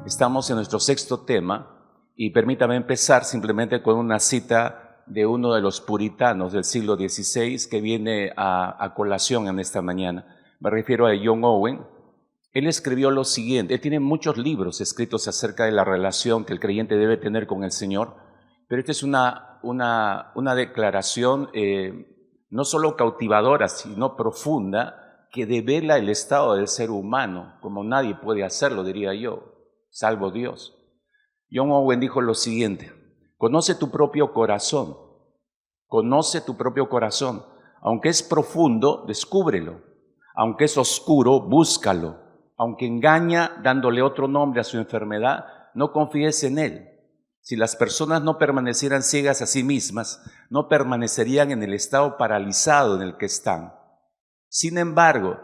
Estamos en nuestro sexto tema y permítame empezar simplemente con una cita de uno de los puritanos del siglo XVI que viene a colación en esta mañana. Me refiero a John Owen. Él escribió lo siguiente. Él tiene muchos libros escritos acerca de la relación que el creyente debe tener con el Señor, pero esta es una declaración no solo cautivadora, sino profunda, que devela el estado del ser humano, como nadie puede hacerlo, diría yo, salvo Dios. John Owen dijo lo siguiente: conoce tu propio corazón, aunque es profundo, descúbrelo, aunque es oscuro, búscalo, aunque engaña dándole otro nombre a su enfermedad, no confíes en él. Si las personas no permanecieran ciegas a sí mismas, no permanecerían en el estado paralizado en el que están. Sin embargo,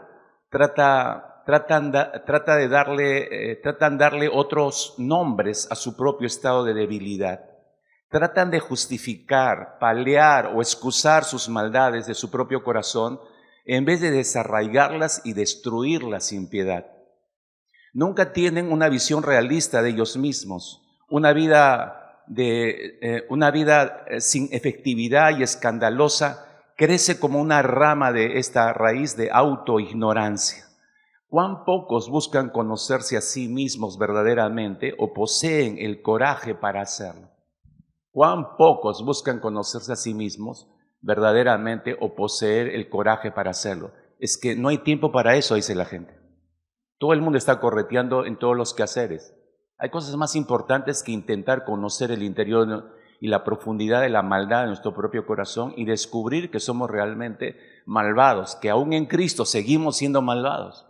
tratan darle otros nombres a su propio estado de debilidad. Tratan de justificar, paliar o excusar sus maldades de su propio corazón en vez de desarraigarlas y destruirlas sin piedad. Nunca tienen una visión realista de ellos mismos, una vida sin efectividad y escandalosa crece como una rama de esta raíz de autoignorancia. ¿Cuán pocos buscan conocerse a sí mismos verdaderamente o poseen el coraje para hacerlo? ¿Cuán pocos buscan conocerse a sí mismos verdaderamente o poseer el coraje para hacerlo? Es que no hay tiempo para eso, dice la gente. Todo el mundo está correteando en todos los quehaceres. Hay cosas más importantes que intentar conocer el interior y la profundidad de la maldad de nuestro propio corazón y descubrir que somos realmente malvados, que aún en Cristo seguimos siendo malvados.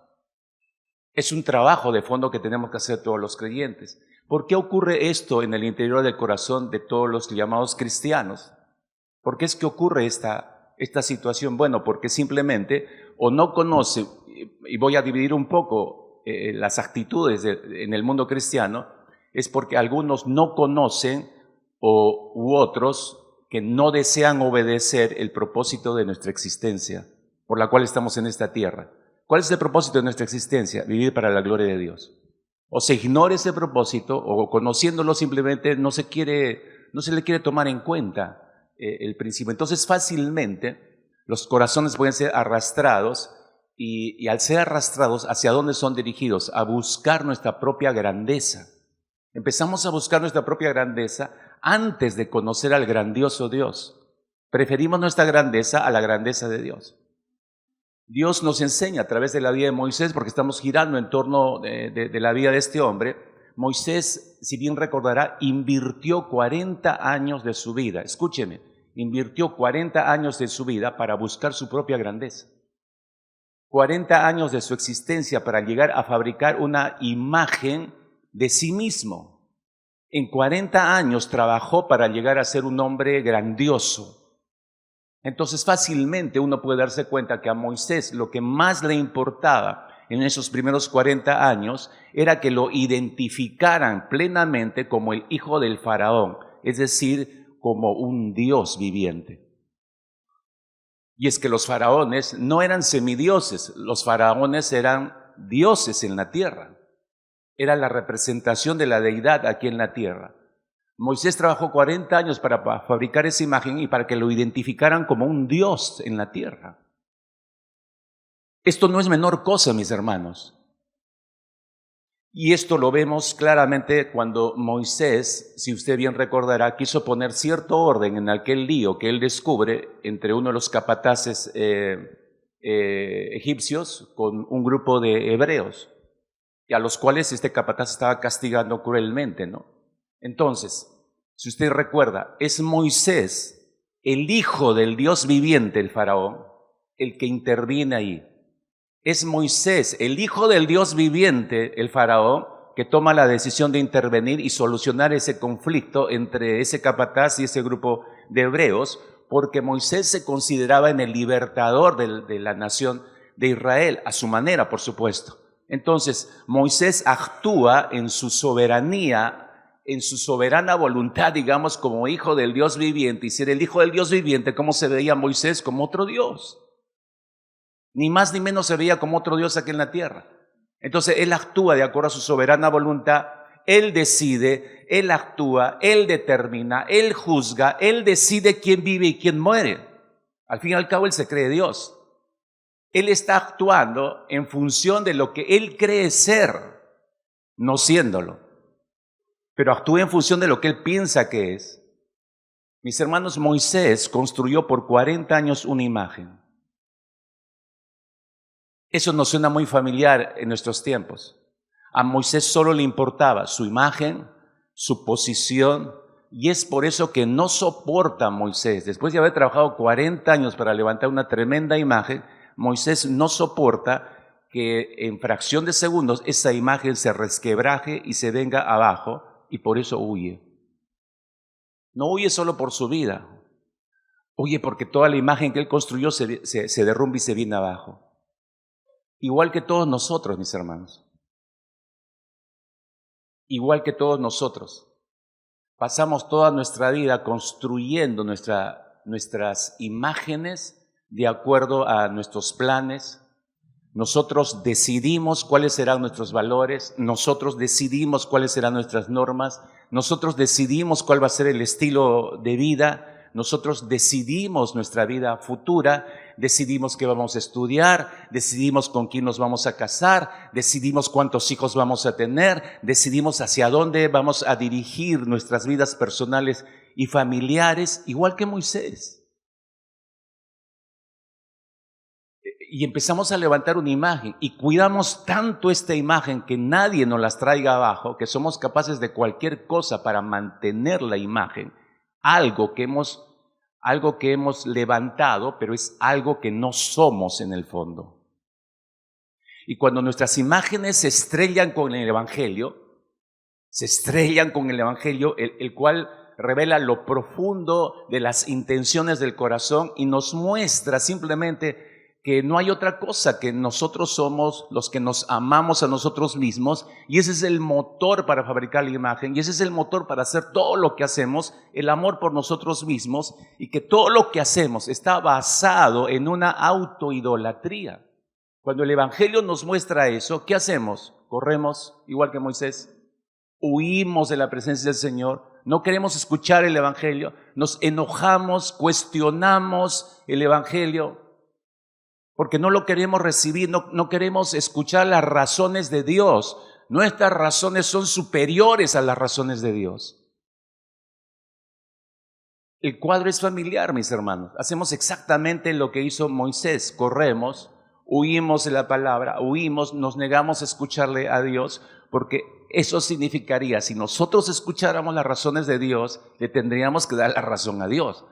Es un trabajo de fondo que tenemos que hacer todos los creyentes. ¿Por qué ocurre esto en el interior del corazón de todos los llamados cristianos? ¿Por qué es que ocurre esta situación? Bueno, porque simplemente o no conocen, y voy a dividir un poco las actitudes en el mundo cristiano, es porque algunos no conocen u otros que no desean obedecer el propósito de nuestra existencia, por la cual estamos en esta tierra. ¿Cuál es el propósito de nuestra existencia? Vivir para la gloria de Dios. O se ignora ese propósito, o conociéndolo simplemente no se le quiere tomar en cuenta el principio. Entonces fácilmente los corazones pueden ser arrastrados y al ser arrastrados, ¿hacia dónde son dirigidos? A buscar nuestra propia grandeza. Empezamos a buscar nuestra propia grandeza antes de conocer al grandioso Dios. Preferimos nuestra grandeza a la grandeza de Dios. Dios nos enseña a través de la vida de Moisés, porque estamos girando en torno de la vida de este hombre. Moisés, si bien recordará, invirtió 40 años de su vida. Escúcheme, invirtió 40 años de su vida para buscar su propia grandeza. 40 años de su existencia para llegar a fabricar una imagen de sí mismo. En 40 años trabajó para llegar a ser un hombre grandioso. Entonces fácilmente uno puede darse cuenta que a Moisés lo que más le importaba en esos primeros 40 años era que lo identificaran plenamente como el hijo del faraón, es decir, como un Dios viviente. Y es que los faraones no eran semidioses, los faraones eran dioses en la tierra. Era la representación de la deidad aquí en la tierra. Moisés trabajó 40 años para fabricar esa imagen y para que lo identificaran como un Dios en la tierra. Esto no es menor cosa, mis hermanos. Y esto lo vemos claramente cuando Moisés, si usted bien recordará, quiso poner cierto orden en aquel lío que él descubre entre uno de los capataces egipcios con un grupo de hebreos, y a los cuales este capataz estaba castigando cruelmente, ¿no? Entonces, si usted recuerda, es Moisés, el hijo del Dios viviente, el faraón, el que interviene ahí. Es Moisés, el hijo del Dios viviente, el faraón, que toma la decisión de intervenir y solucionar ese conflicto entre ese capataz y ese grupo de hebreos, porque Moisés se consideraba en el libertador de la nación de Israel, a su manera, por supuesto. Entonces, Moisés actúa en su soberanía, en su soberana voluntad, digamos, como hijo del Dios viviente. Y si era el hijo del Dios viviente, ¿cómo se veía Moisés? Como otro Dios. Ni más ni menos se veía como otro Dios aquí en la tierra. Entonces, él actúa de acuerdo a su soberana voluntad Él decide, Él actúa, Él determina, Él juzga, Él decide quién vive y quién muere. Al fin y al cabo, Él se cree Dios. Él está actuando en función de lo que Él cree ser, no siéndolo, pero actúa en función de lo que Él piensa que es. Mis hermanos, Moisés construyó por 40 años una imagen. Eso nos suena muy familiar en nuestros tiempos. A Moisés solo le importaba su imagen, su posición, y es por eso que no soporta a Moisés. Después de haber trabajado 40 años para levantar una tremenda imagen, Moisés no soporta que en fracción de segundos esa imagen se resquebraje y se venga abajo, y por eso huye. No huye solo por su vida, huye porque toda la imagen que él construyó se derrumba y se viene abajo. Igual que todos nosotros, mis hermanos. Igual que todos nosotros. Pasamos toda nuestra vida construyendo nuestras imágenes de acuerdo a nuestros planes. Nosotros decidimos cuáles serán nuestros valores, nosotros decidimos cuáles serán nuestras normas, nosotros decidimos cuál va a ser el estilo de vida, nosotros decidimos nuestra vida futura, decidimos qué vamos a estudiar, decidimos con quién nos vamos a casar, decidimos cuántos hijos vamos a tener, decidimos hacia dónde vamos a dirigir nuestras vidas personales y familiares, igual que Moisés. Y empezamos a levantar una imagen y cuidamos tanto esta imagen que nadie nos las traiga abajo, que somos capaces de cualquier cosa para mantener la imagen, algo que hemos levantado, pero es algo que no somos en el fondo. Y cuando nuestras imágenes se estrellan con el Evangelio, el cual revela lo profundo de las intenciones del corazón y nos muestra simplemente que no hay otra cosa, que nosotros somos los que nos amamos a nosotros mismos, y ese es el motor para fabricar la imagen, y ese es el motor para hacer todo lo que hacemos, el amor por nosotros mismos, y que todo lo que hacemos está basado en una autoidolatría. Cuando el Evangelio nos muestra eso, ¿qué hacemos? Corremos, igual que Moisés, huimos de la presencia del Señor, no queremos escuchar el Evangelio, nos enojamos, cuestionamos el Evangelio, porque no lo queremos recibir, no queremos escuchar las razones de Dios. Nuestras razones son superiores a las razones de Dios. El cuadro es familiar, mis hermanos. Hacemos exactamente lo que hizo Moisés. Corremos, huimos de la palabra, huimos, nos negamos a escucharle a Dios, porque eso significaría, si nosotros escucháramos las razones de Dios, le tendríamos que dar la razón a Dios.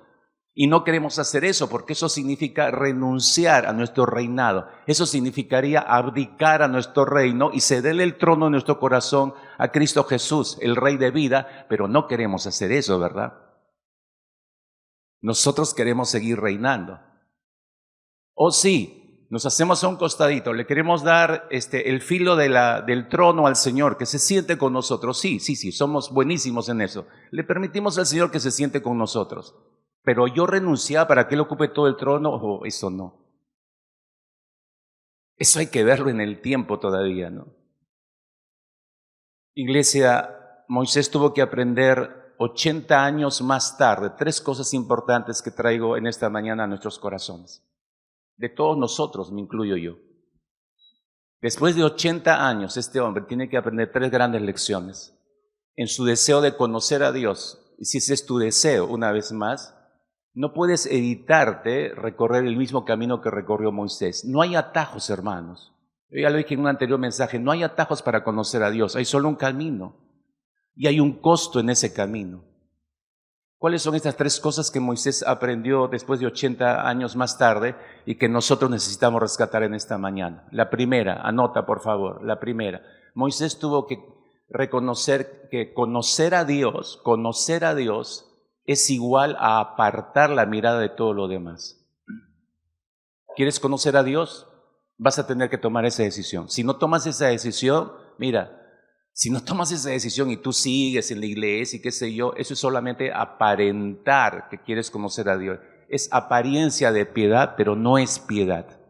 Y no queremos hacer eso porque eso significa renunciar a nuestro reinado. Eso significaría abdicar a nuestro reino y cederle el trono de nuestro corazón a Cristo Jesús, el Rey de vida, pero no queremos hacer eso, ¿verdad? Nosotros queremos seguir reinando. O sí, nos hacemos a un costadito, le queremos dar el filo del trono al Señor, que se siente con nosotros. Sí, somos buenísimos en eso. Le permitimos al Señor que se siente con nosotros. Pero yo renunciar para que Él ocupe todo el trono, eso no. Eso hay que verlo en el tiempo todavía, ¿no? Iglesia, Moisés tuvo que aprender 80 años más tarde 3 cosas importantes que traigo en esta mañana a nuestros corazones. De todos nosotros, me incluyo yo. Después de 80 años, este hombre tiene que aprender 3 grandes lecciones. En su deseo de conocer a Dios, y si ese es tu deseo, una vez más, no puedes evitarte recorrer el mismo camino que recorrió Moisés. No hay atajos, hermanos. Yo ya lo dije en un anterior mensaje, no hay atajos para conocer a Dios, hay solo un camino. Y hay un costo en ese camino. ¿Cuáles son estas 3 cosas que Moisés aprendió después de 80 años más tarde y que nosotros necesitamos rescatar en esta mañana? La primera, anota por favor, la primera. Moisés tuvo que reconocer que conocer a Dios es igual a apartar la mirada de todo lo demás. ¿Quieres conocer a Dios? Vas a tener que tomar esa decisión. Si no tomas esa decisión, si no tomas esa decisión y tú sigues en la iglesia y qué sé yo, eso es solamente aparentar que quieres conocer a Dios. Es apariencia de piedad, pero no es piedad.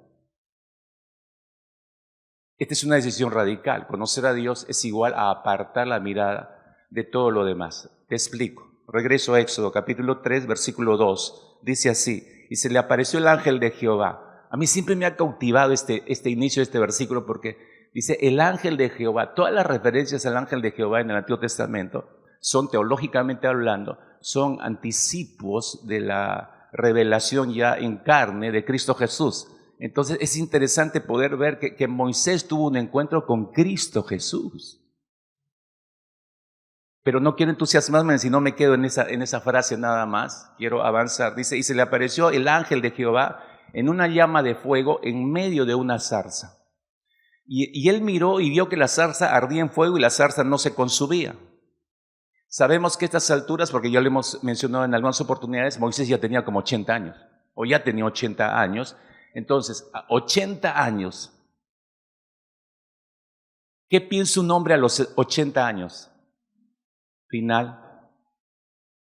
Esta es una decisión radical. Conocer a Dios es igual a apartar la mirada de todo lo demás. Te explico. Regreso a Éxodo, capítulo 3, versículo 2. Dice así: y se le apareció el ángel de Jehová. A mí siempre me ha cautivado este inicio de este versículo porque dice el ángel de Jehová. Todas las referencias al ángel de Jehová en el Antiguo Testamento son, teológicamente hablando, son anticipos de la revelación ya en carne de Cristo Jesús. Entonces es interesante poder ver que Moisés tuvo un encuentro con Cristo Jesús. Pero no quiero entusiasmarme si no me quedo en esa frase nada más. Quiero avanzar. Dice, y se le apareció el ángel de Jehová en una llama de fuego en medio de una zarza. Y él miró y vio que la zarza ardía en fuego y la zarza no se consumía. Sabemos que a estas alturas, porque ya lo hemos mencionado en algunas oportunidades, Moisés ya tenía como 80 años, o ya tenía 80 años. Entonces, a 80 años, ¿qué piensa un hombre a los 80 años? Final.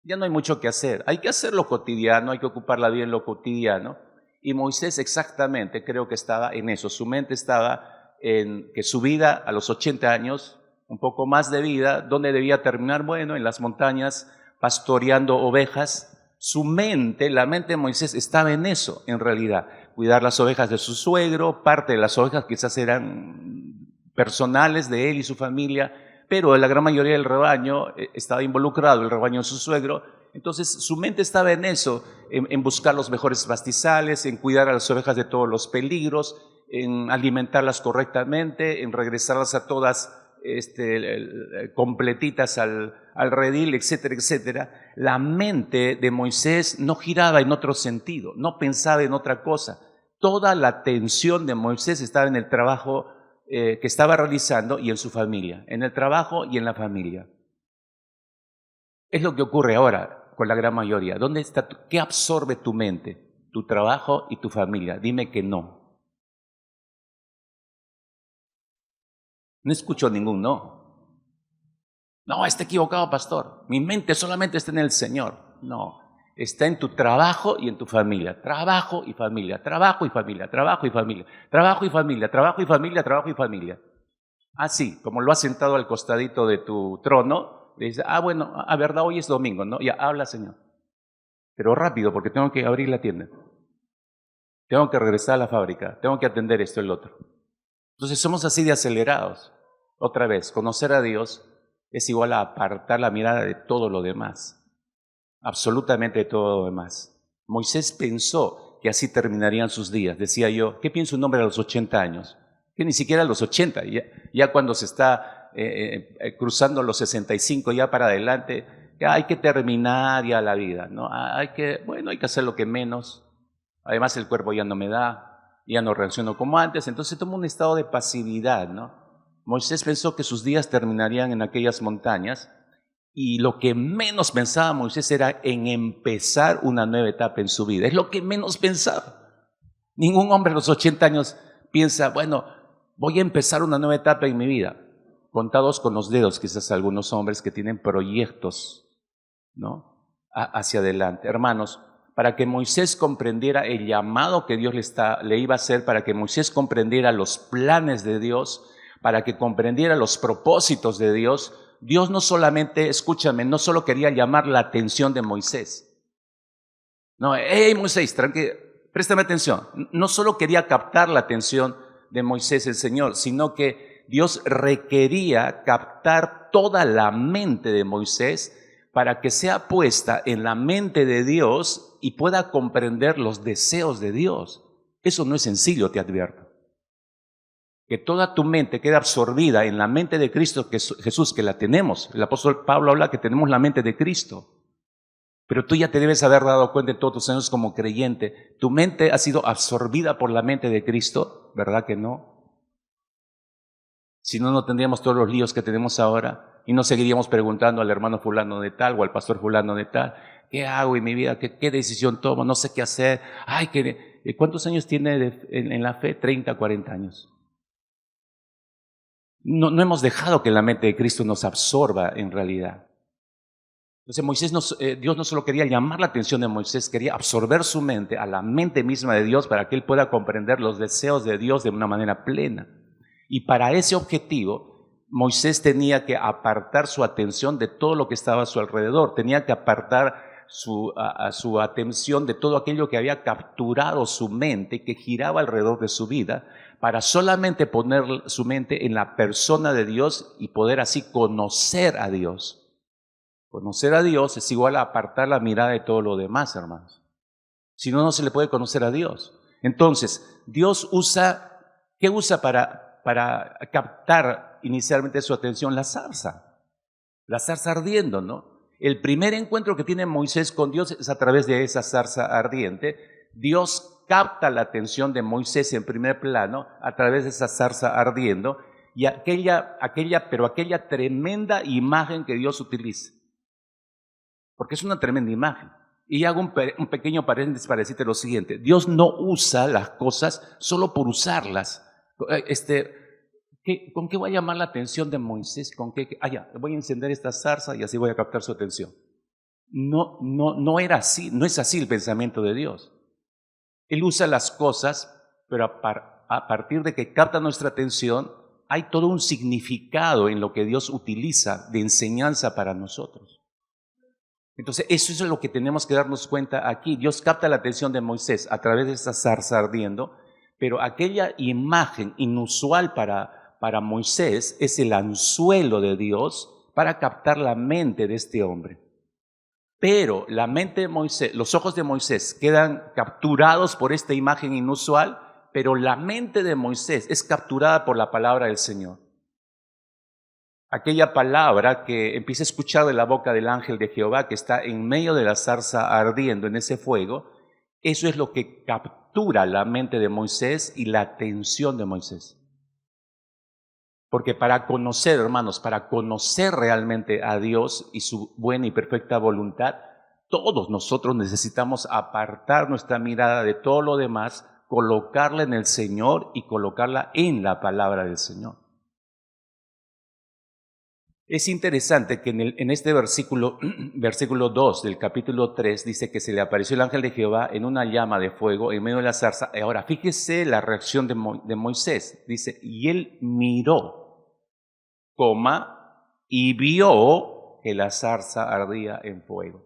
Ya no hay mucho que hacer. Hay que hacer lo cotidiano, hay que ocupar la vida en lo cotidiano. Y Moisés exactamente creo que estaba en eso. Su mente estaba en que su vida a los 80 años, un poco más de vida, ¿dónde debía terminar? Bueno, en las montañas, pastoreando ovejas. Su mente, la mente de Moisés estaba en eso, en realidad. Cuidar las ovejas de su suegro, parte de las ovejas quizás eran personales de él y su familia, pero la gran mayoría del rebaño estaba involucrado, el rebaño de su suegro. Entonces su mente estaba en eso, en buscar los mejores pastizales, en cuidar a las ovejas de todos los peligros, en alimentarlas correctamente, en regresarlas a todas completitas al redil, etcétera, etcétera. La mente de Moisés no giraba en otro sentido, no pensaba en otra cosa. Toda la atención de Moisés estaba en el trabajo que estaba realizando y en su familia, en el trabajo y en la familia. Es lo que ocurre ahora con la gran mayoría. ¿Dónde está qué absorbe tu mente? Tu trabajo y tu familia. Dime que no. No escucho ningún no. No, está equivocado, pastor. Mi mente solamente está en el Señor. No, está en tu trabajo y en tu familia. Trabajo y familia, trabajo y familia, trabajo y familia, trabajo y familia, trabajo y familia, trabajo y familia. Así, como lo has sentado al costadito de tu trono, le dices, bueno, a verdad, hoy es domingo, ¿no? Ya, habla, Señor. Pero rápido, porque tengo que abrir la tienda. Tengo que regresar a la fábrica. Tengo que atender esto y el otro. Entonces somos así de acelerados. Otra vez, conocer a Dios es igual a apartar la mirada de todo lo demás. Absolutamente de todo lo demás. Moisés pensó que así terminarían sus días. Decía yo, ¿qué piensa un hombre a los 80 años? Que ni siquiera a los 80, ya cuando se está cruzando los 65 ya para adelante, ya hay que terminar ya la vida, ¿no? Hay que hacer lo que menos. Además el cuerpo ya no me da, ya no reacciono como antes, entonces toma un estado de pasividad, ¿no? Moisés pensó que sus días terminarían en aquellas montañas y lo que menos pensaba Moisés era en empezar una nueva etapa en su vida. Es lo que menos pensaba. Ningún hombre a los 80 años piensa, bueno, voy a empezar una nueva etapa en mi vida. Contados con los dedos quizás algunos hombres que tienen proyectos, ¿no? Hacia adelante. Hermanos, para que Moisés comprendiera el llamado que Dios le iba a hacer, para que Moisés comprendiera los planes de Dios, para que comprendiera los propósitos de Dios, Dios no solamente, escúchame, no solo quería llamar la atención de Moisés. No, hey Moisés, tranquilo, préstame atención. No solo quería captar la atención de Moisés el Señor, sino que Dios requería captar toda la mente de Moisés para que sea puesta en la mente de Dios y pueda comprender los deseos de Dios. Eso no es sencillo, te advierto. Que toda tu mente quede absorbida en la mente de Cristo Jesús, que la tenemos. El apóstol Pablo habla que tenemos la mente de Cristo. Pero tú ya te debes haber dado cuenta en todos tus años como creyente. ¿Tu mente ha sido absorbida por la mente de Cristo? ¿Verdad que no? Si no, no tendríamos todos los líos que tenemos ahora y no seguiríamos preguntando al hermano fulano de tal o al pastor fulano de tal. ¿Qué hago en mi vida? ¿Qué decisión tomo? No sé qué hacer. ¿Cuántos años tiene en la fe? 30, 40 años. No hemos dejado que la mente de Cristo nos absorba en realidad. Entonces Dios no solo quería llamar la atención de Moisés, quería absorber su mente a la mente misma de Dios para que él pueda comprender los deseos de Dios de una manera plena. Y para ese objetivo, Moisés tenía que apartar su atención de todo lo que estaba a su alrededor, tenía que apartar su atención de todo aquello que había capturado su mente, que giraba alrededor de su vida, para solamente poner su mente en la persona de Dios y poder así conocer a Dios. Conocer a Dios es igual a apartar la mirada de todo lo demás, hermanos. Si no, no se le puede conocer a Dios. Entonces, Dios ¿qué usa para captar inicialmente su atención? La zarza ardiendo, ¿no? El primer encuentro que tiene Moisés con Dios es a través de esa zarza ardiente. Dios capta la atención de Moisés en primer plano a través de esa zarza ardiendo y aquella tremenda imagen que Dios utiliza. Porque es una tremenda imagen. Y hago un pequeño paréntesis para decirte lo siguiente. Dios no usa las cosas solo por usarlas. ¿Con qué voy a llamar la atención de Moisés? Ya, voy a encender esta zarza y así voy a captar su atención. No era así, no es así el pensamiento de Dios. Él usa las cosas, pero a partir de que capta nuestra atención, hay todo un significado en lo que Dios utiliza de enseñanza para nosotros. Entonces, eso es lo que tenemos que darnos cuenta aquí. Dios capta la atención de Moisés a través de esa zarza ardiendo, pero aquella imagen inusual para Moisés es el anzuelo de Dios para captar la mente de este hombre. Pero la mente de Moisés, los ojos de Moisés quedan capturados por esta imagen inusual, pero la mente de Moisés es capturada por la palabra del Señor. Aquella palabra que empieza a escuchar de la boca del ángel de Jehová que está en medio de la zarza ardiendo en ese fuego, eso es lo que captura la mente de Moisés y la atención de Moisés. Porque para conocer, hermanos, para conocer realmente a Dios y su buena y perfecta voluntad, todos nosotros necesitamos apartar nuestra mirada de todo lo demás, colocarla en el Señor y colocarla en la palabra del Señor. Es interesante que en este versículo 2 del capítulo 3 dice que se le apareció el ángel de Jehová en una llama de fuego en medio de la zarza. Ahora, fíjese la reacción de Moisés. Dice, y él miró, y vio que la zarza ardía en fuego.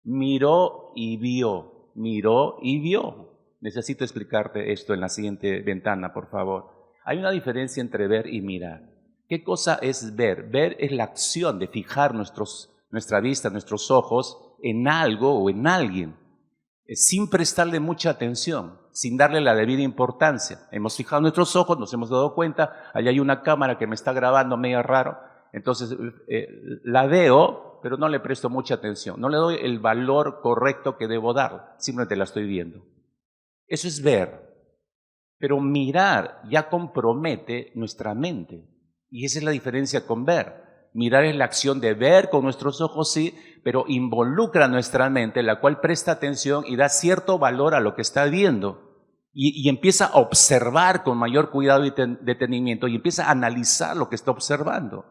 Miró y vio. Necesito explicarte esto en la siguiente ventana, por favor. Hay una diferencia entre ver y mirar. ¿Qué cosa es ver? Ver es la acción de fijar nuestra vista, nuestros ojos en algo o en alguien, sin prestarle mucha atención, sin darle la debida importancia. Hemos fijado nuestros ojos, nos hemos dado cuenta, allá hay una cámara que me está grabando medio raro, entonces la veo, pero no le presto mucha atención, no le doy el valor correcto que debo dar, simplemente la estoy viendo. Eso es ver, pero mirar ya compromete nuestra mente. Y esa es la diferencia con ver. Mirar es la acción de ver con nuestros ojos, sí, pero involucra nuestra mente, la cual presta atención y da cierto valor a lo que está viendo. Y empieza a observar con mayor cuidado y detenimiento y empieza a analizar lo que está observando.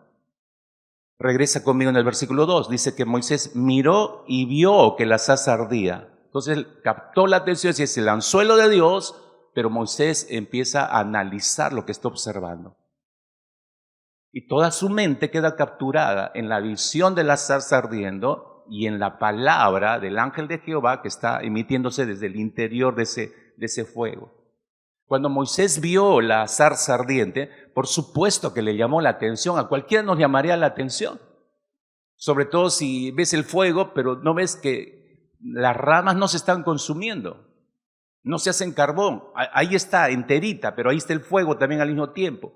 Regresa conmigo en el versículo 2. Dice que Moisés miró y vio que la zarza ardía. Entonces él captó la atención y es el anzuelo de Dios, pero Moisés empieza a analizar lo que está observando. Y toda su mente queda capturada en la visión de la zarza ardiendo y en la palabra del ángel de Jehová que está emitiéndose desde el interior de ese fuego. Cuando Moisés vio la zarza ardiente, por supuesto que le llamó la atención, a cualquiera nos llamaría la atención. Sobre todo si ves el fuego, pero no ves que las ramas no se están consumiendo, no se hacen carbón, ahí está enterita, pero ahí está el fuego también al mismo tiempo.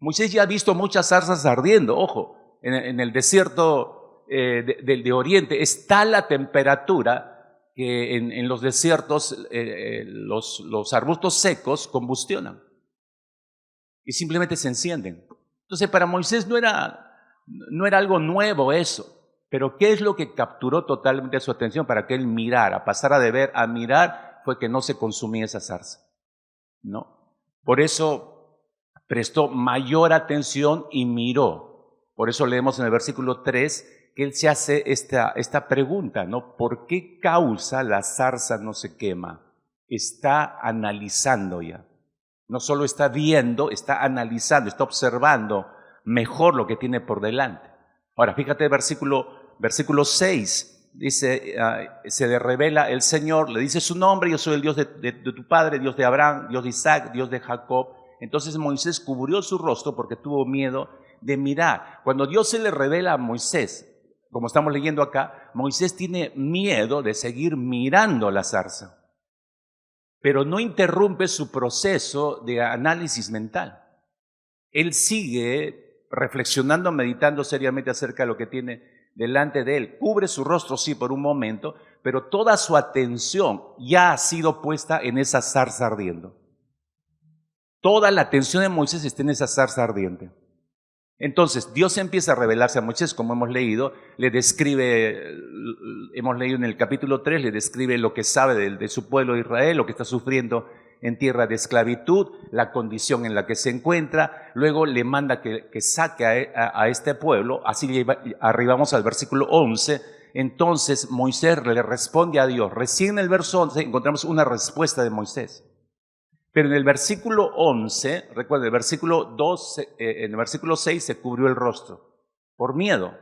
Moisés ya ha visto muchas zarzas ardiendo, ojo, en el desierto de Oriente es tal la temperatura que en los desiertos los arbustos secos combustionan y simplemente se encienden. Entonces para Moisés no era algo nuevo eso, pero ¿qué es lo que capturó totalmente su atención para que él mirara, pasara de ver a mirar? Fue que no se consumía esa zarza, ¿no? Por eso prestó mayor atención y miró. Por eso leemos en el versículo 3 que él se hace esta pregunta, ¿no? ¿Por qué causa la zarza no se quema? Está analizando ya. No solo está viendo, está analizando, está observando mejor lo que tiene por delante. Ahora, fíjate el versículo 6. Dice, se le revela el Señor, le dice su nombre: yo soy el Dios de tu padre, Dios de Abraham, Dios de Isaac, Dios de Jacob. Entonces Moisés cubrió su rostro porque tuvo miedo de mirar. Cuando Dios se le revela a Moisés, como estamos leyendo acá, Moisés tiene miedo de seguir mirando la zarza, pero no interrumpe su proceso de análisis mental. Él sigue reflexionando, meditando seriamente acerca de lo que tiene delante de él. Cubre su rostro, sí, por un momento, pero toda su atención ya ha sido puesta en esa zarza ardiendo. Toda la atención de Moisés está en esa zarza ardiente. Entonces, Dios empieza a revelarse a Moisés, como hemos leído, le describe, hemos leído en el capítulo 3, le describe lo que sabe de su pueblo de Israel, lo que está sufriendo en tierra de esclavitud, la condición en la que se encuentra. Luego le manda que saque a este pueblo. Así arribamos al versículo 11. Entonces Moisés le responde a Dios. Recién en el verso 11 encontramos una respuesta de Moisés. Pero en el versículo 11, recuerden, en el versículo 6 se cubrió el rostro por miedo.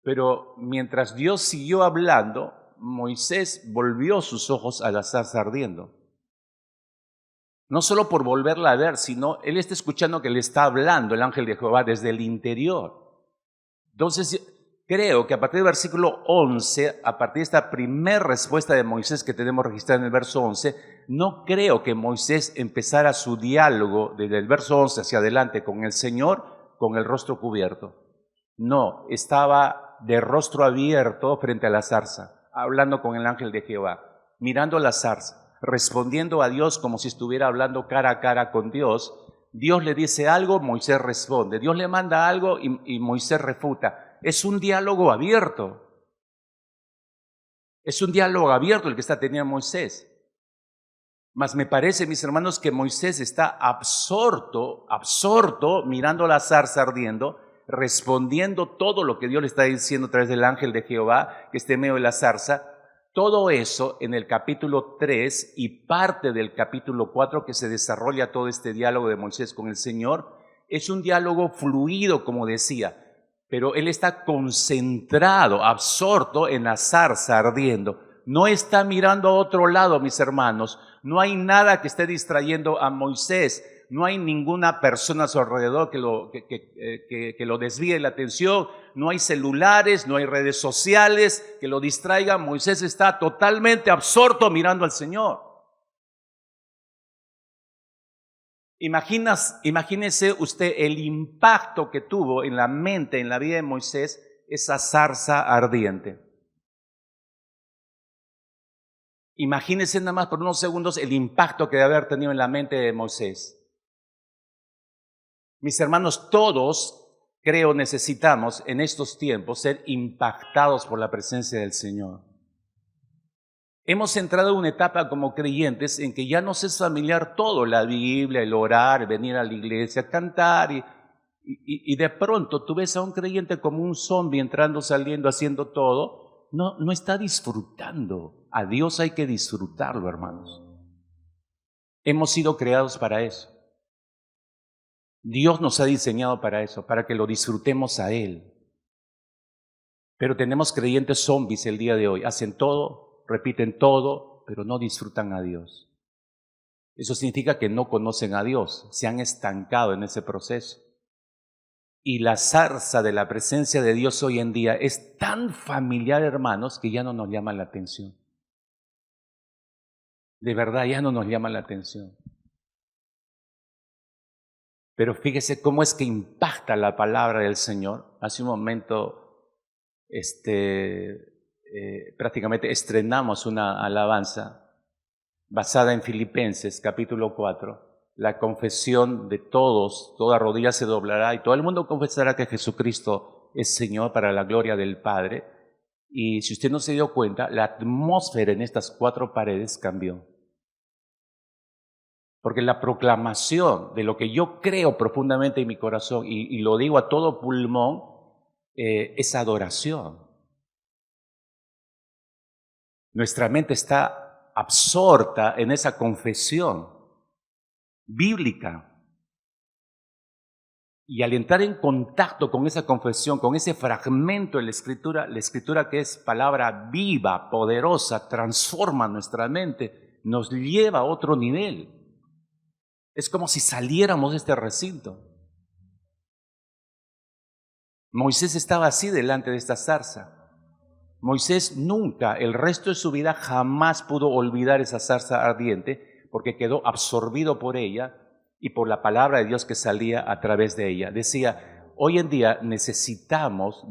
Pero mientras Dios siguió hablando, Moisés volvió sus ojos a la zarza ardiendo. No solo por volverla a ver, sino él está escuchando que le está hablando el ángel de Jehová desde el interior. Entonces, creo que a partir del versículo 11, a partir de esta primera respuesta de Moisés que tenemos registrada en el verso 11, no creo que Moisés empezara su diálogo desde el verso 11 hacia adelante con el Señor con el rostro cubierto. No, estaba de rostro abierto frente a la zarza, hablando con el ángel de Jehová, mirando la zarza, respondiendo a Dios como si estuviera hablando cara a cara con Dios. Dios le dice algo, Moisés responde. Dios le manda algo y Moisés refuta. Es un diálogo abierto. Es un diálogo abierto el que está teniendo Moisés. Mas me parece, mis hermanos, que Moisés está absorto, mirando la zarza ardiendo, respondiendo todo lo que Dios le está diciendo a través del ángel de Jehová que está en medio de la zarza. Todo eso en el capítulo 3 y parte del capítulo 4 que se desarrolla todo este diálogo de Moisés con el Señor. Es un diálogo fluido, como decía, pero él está concentrado, absorto en la zarza ardiendo. No está mirando a otro lado, mis hermanos. No hay nada que esté distrayendo a Moisés. No hay ninguna persona a su alrededor que lo desvíe la atención. No hay celulares, no hay redes sociales que lo distraigan. Moisés está totalmente absorto mirando al Señor. Imagínese usted el impacto que tuvo en la mente, en la vida de Moisés, esa zarza ardiente. Imagínese nada más por unos segundos el impacto que debe haber tenido en la mente de Moisés. Mis hermanos, todos, creo, necesitamos en estos tiempos ser impactados por la presencia del Señor. Hemos entrado en una etapa como creyentes en que ya nos es familiar todo, la Biblia, el orar, venir a la iglesia, cantar y de pronto tú ves a un creyente como un zombie entrando, saliendo, haciendo todo. No está disfrutando. A Dios hay que disfrutarlo, hermanos. Hemos sido creados para eso. Dios nos ha diseñado para eso, para que lo disfrutemos a Él. Pero tenemos creyentes zombies el día de hoy. Hacen todo, repiten todo, pero no disfrutan a Dios. Eso significa que no conocen a Dios, se han estancado en ese proceso. Y la zarza de la presencia de Dios hoy en día es tan familiar, hermanos, que ya no nos llama la atención. De verdad, ya no nos llama la atención. Pero fíjese cómo es que impacta la palabra del Señor. Hace un momento prácticamente estrenamos una alabanza basada en Filipenses capítulo 4. La confesión de todos, toda rodilla se doblará y todo el mundo confesará que Jesucristo es Señor para la gloria del Padre. Y si usted no se dio cuenta, la atmósfera en estas 4 paredes cambió. Porque la proclamación de lo que yo creo profundamente en mi corazón y lo digo a todo pulmón, es adoración. Nuestra mente está absorta en esa confesión. bíblica. Y al entrar en contacto con esa confesión, con ese fragmento de la escritura que es palabra viva, poderosa, transforma nuestra mente, nos lleva a otro nivel. Es como si saliéramos de este recinto. Moisés estaba así delante de esta zarza. Moisés nunca, el resto de su vida, jamás pudo olvidar esa zarza ardiente porque quedó absorbido por ella y por la palabra de Dios que salía a través de ella. Decía, hoy en día necesitamos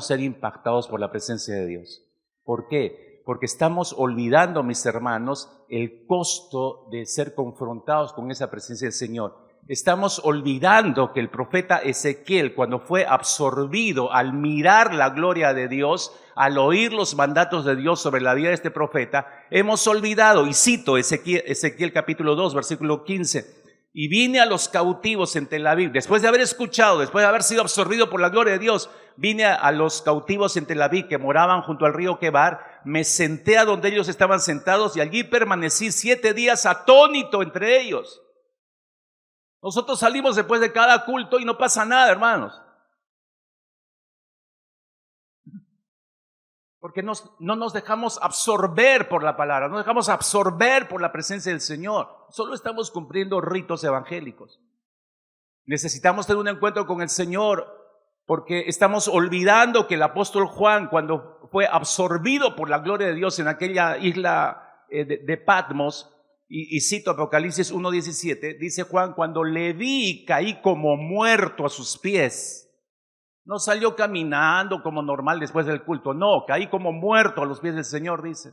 ser impactados por la presencia de Dios. ¿Por qué? Porque estamos olvidando, mis hermanos, el costo de ser confrontados con esa presencia del Señor. Estamos olvidando que el profeta Ezequiel, cuando fue absorbido al mirar la gloria de Dios, al oír los mandatos de Dios sobre la vida de este profeta, hemos olvidado, y cito Ezequiel capítulo 2, versículo 15, y vine a los cautivos en Tel Aviv, después de haber escuchado, después de haber sido absorbido por la gloria de Dios, vine a los cautivos en Tel Aviv que moraban junto al río Quebar, me senté a donde ellos estaban sentados y allí permanecí 7 días atónito entre ellos. Nosotros salimos después de cada culto y no pasa nada, hermanos. Porque no nos dejamos absorber por la palabra, no nos dejamos absorber por la presencia del Señor. Solo estamos cumpliendo ritos evangélicos. Necesitamos tener un encuentro con el Señor porque estamos olvidando que el apóstol Juan, cuando fue absorbido por la gloria de Dios en aquella isla de Patmos, y cito Apocalipsis 1:17, dice Juan, cuando le vi caí como muerto a sus pies. No salió caminando como normal después del culto, no, caí como muerto a los pies del Señor, dice.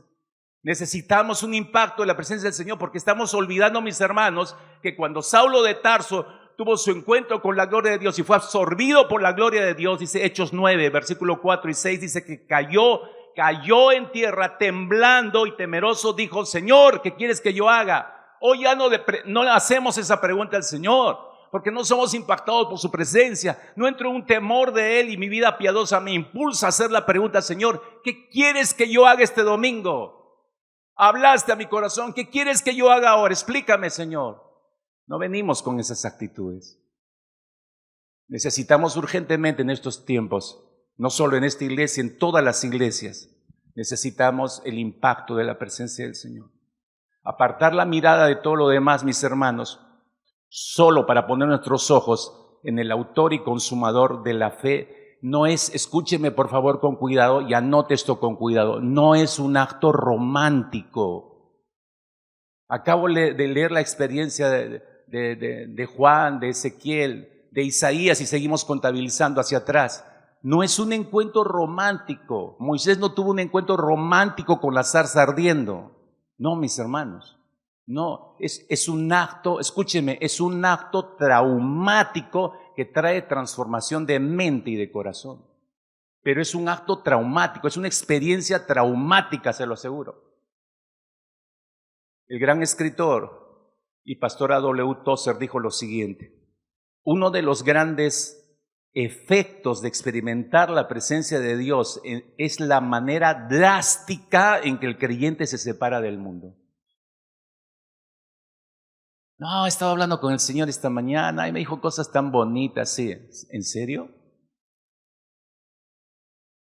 Necesitamos un impacto de la presencia del Señor porque estamos olvidando, mis hermanos, que cuando Saulo de Tarso tuvo su encuentro con la gloria de Dios y fue absorbido por la gloria de Dios, dice Hechos 9, versículo 4 y 6, dice que cayó en tierra temblando y temeroso, dijo, Señor, ¿qué quieres que yo haga? Hoy ya no le hacemos esa pregunta al Señor, porque no somos impactados por su presencia. No entro en un temor de Él y mi vida piadosa me impulsa a hacer la pregunta, Señor, ¿qué quieres que yo haga este domingo? Hablaste a mi corazón, ¿qué quieres que yo haga ahora? Explícame, Señor. No venimos con esas actitudes. Necesitamos urgentemente en estos tiempos, no solo en esta iglesia, en todas las iglesias, necesitamos el impacto de la presencia del Señor. Apartar la mirada de todo lo demás, mis hermanos, solo para poner nuestros ojos en el autor y consumador de la fe, no es, escúcheme por favor con cuidado y anote esto con cuidado, no es un acto romántico. Acabo de leer la experiencia de Juan, de Ezequiel, de Isaías y seguimos contabilizando hacia atrás. No es un encuentro romántico. Moisés no tuvo un encuentro romántico con la zarza ardiendo. No, mis hermanos. No, es un acto, escúcheme, es un acto traumático que trae transformación de mente y de corazón. Pero es un acto traumático, es una experiencia traumática, se lo aseguro. El gran escritor y pastor A.W. Tozer dijo lo siguiente: uno de los grandes efectos de experimentar la presencia de Dios es la manera drástica en que el creyente se separa del mundo. No, estaba hablando con el Señor esta mañana y me dijo cosas tan bonitas, sí. ¿En serio?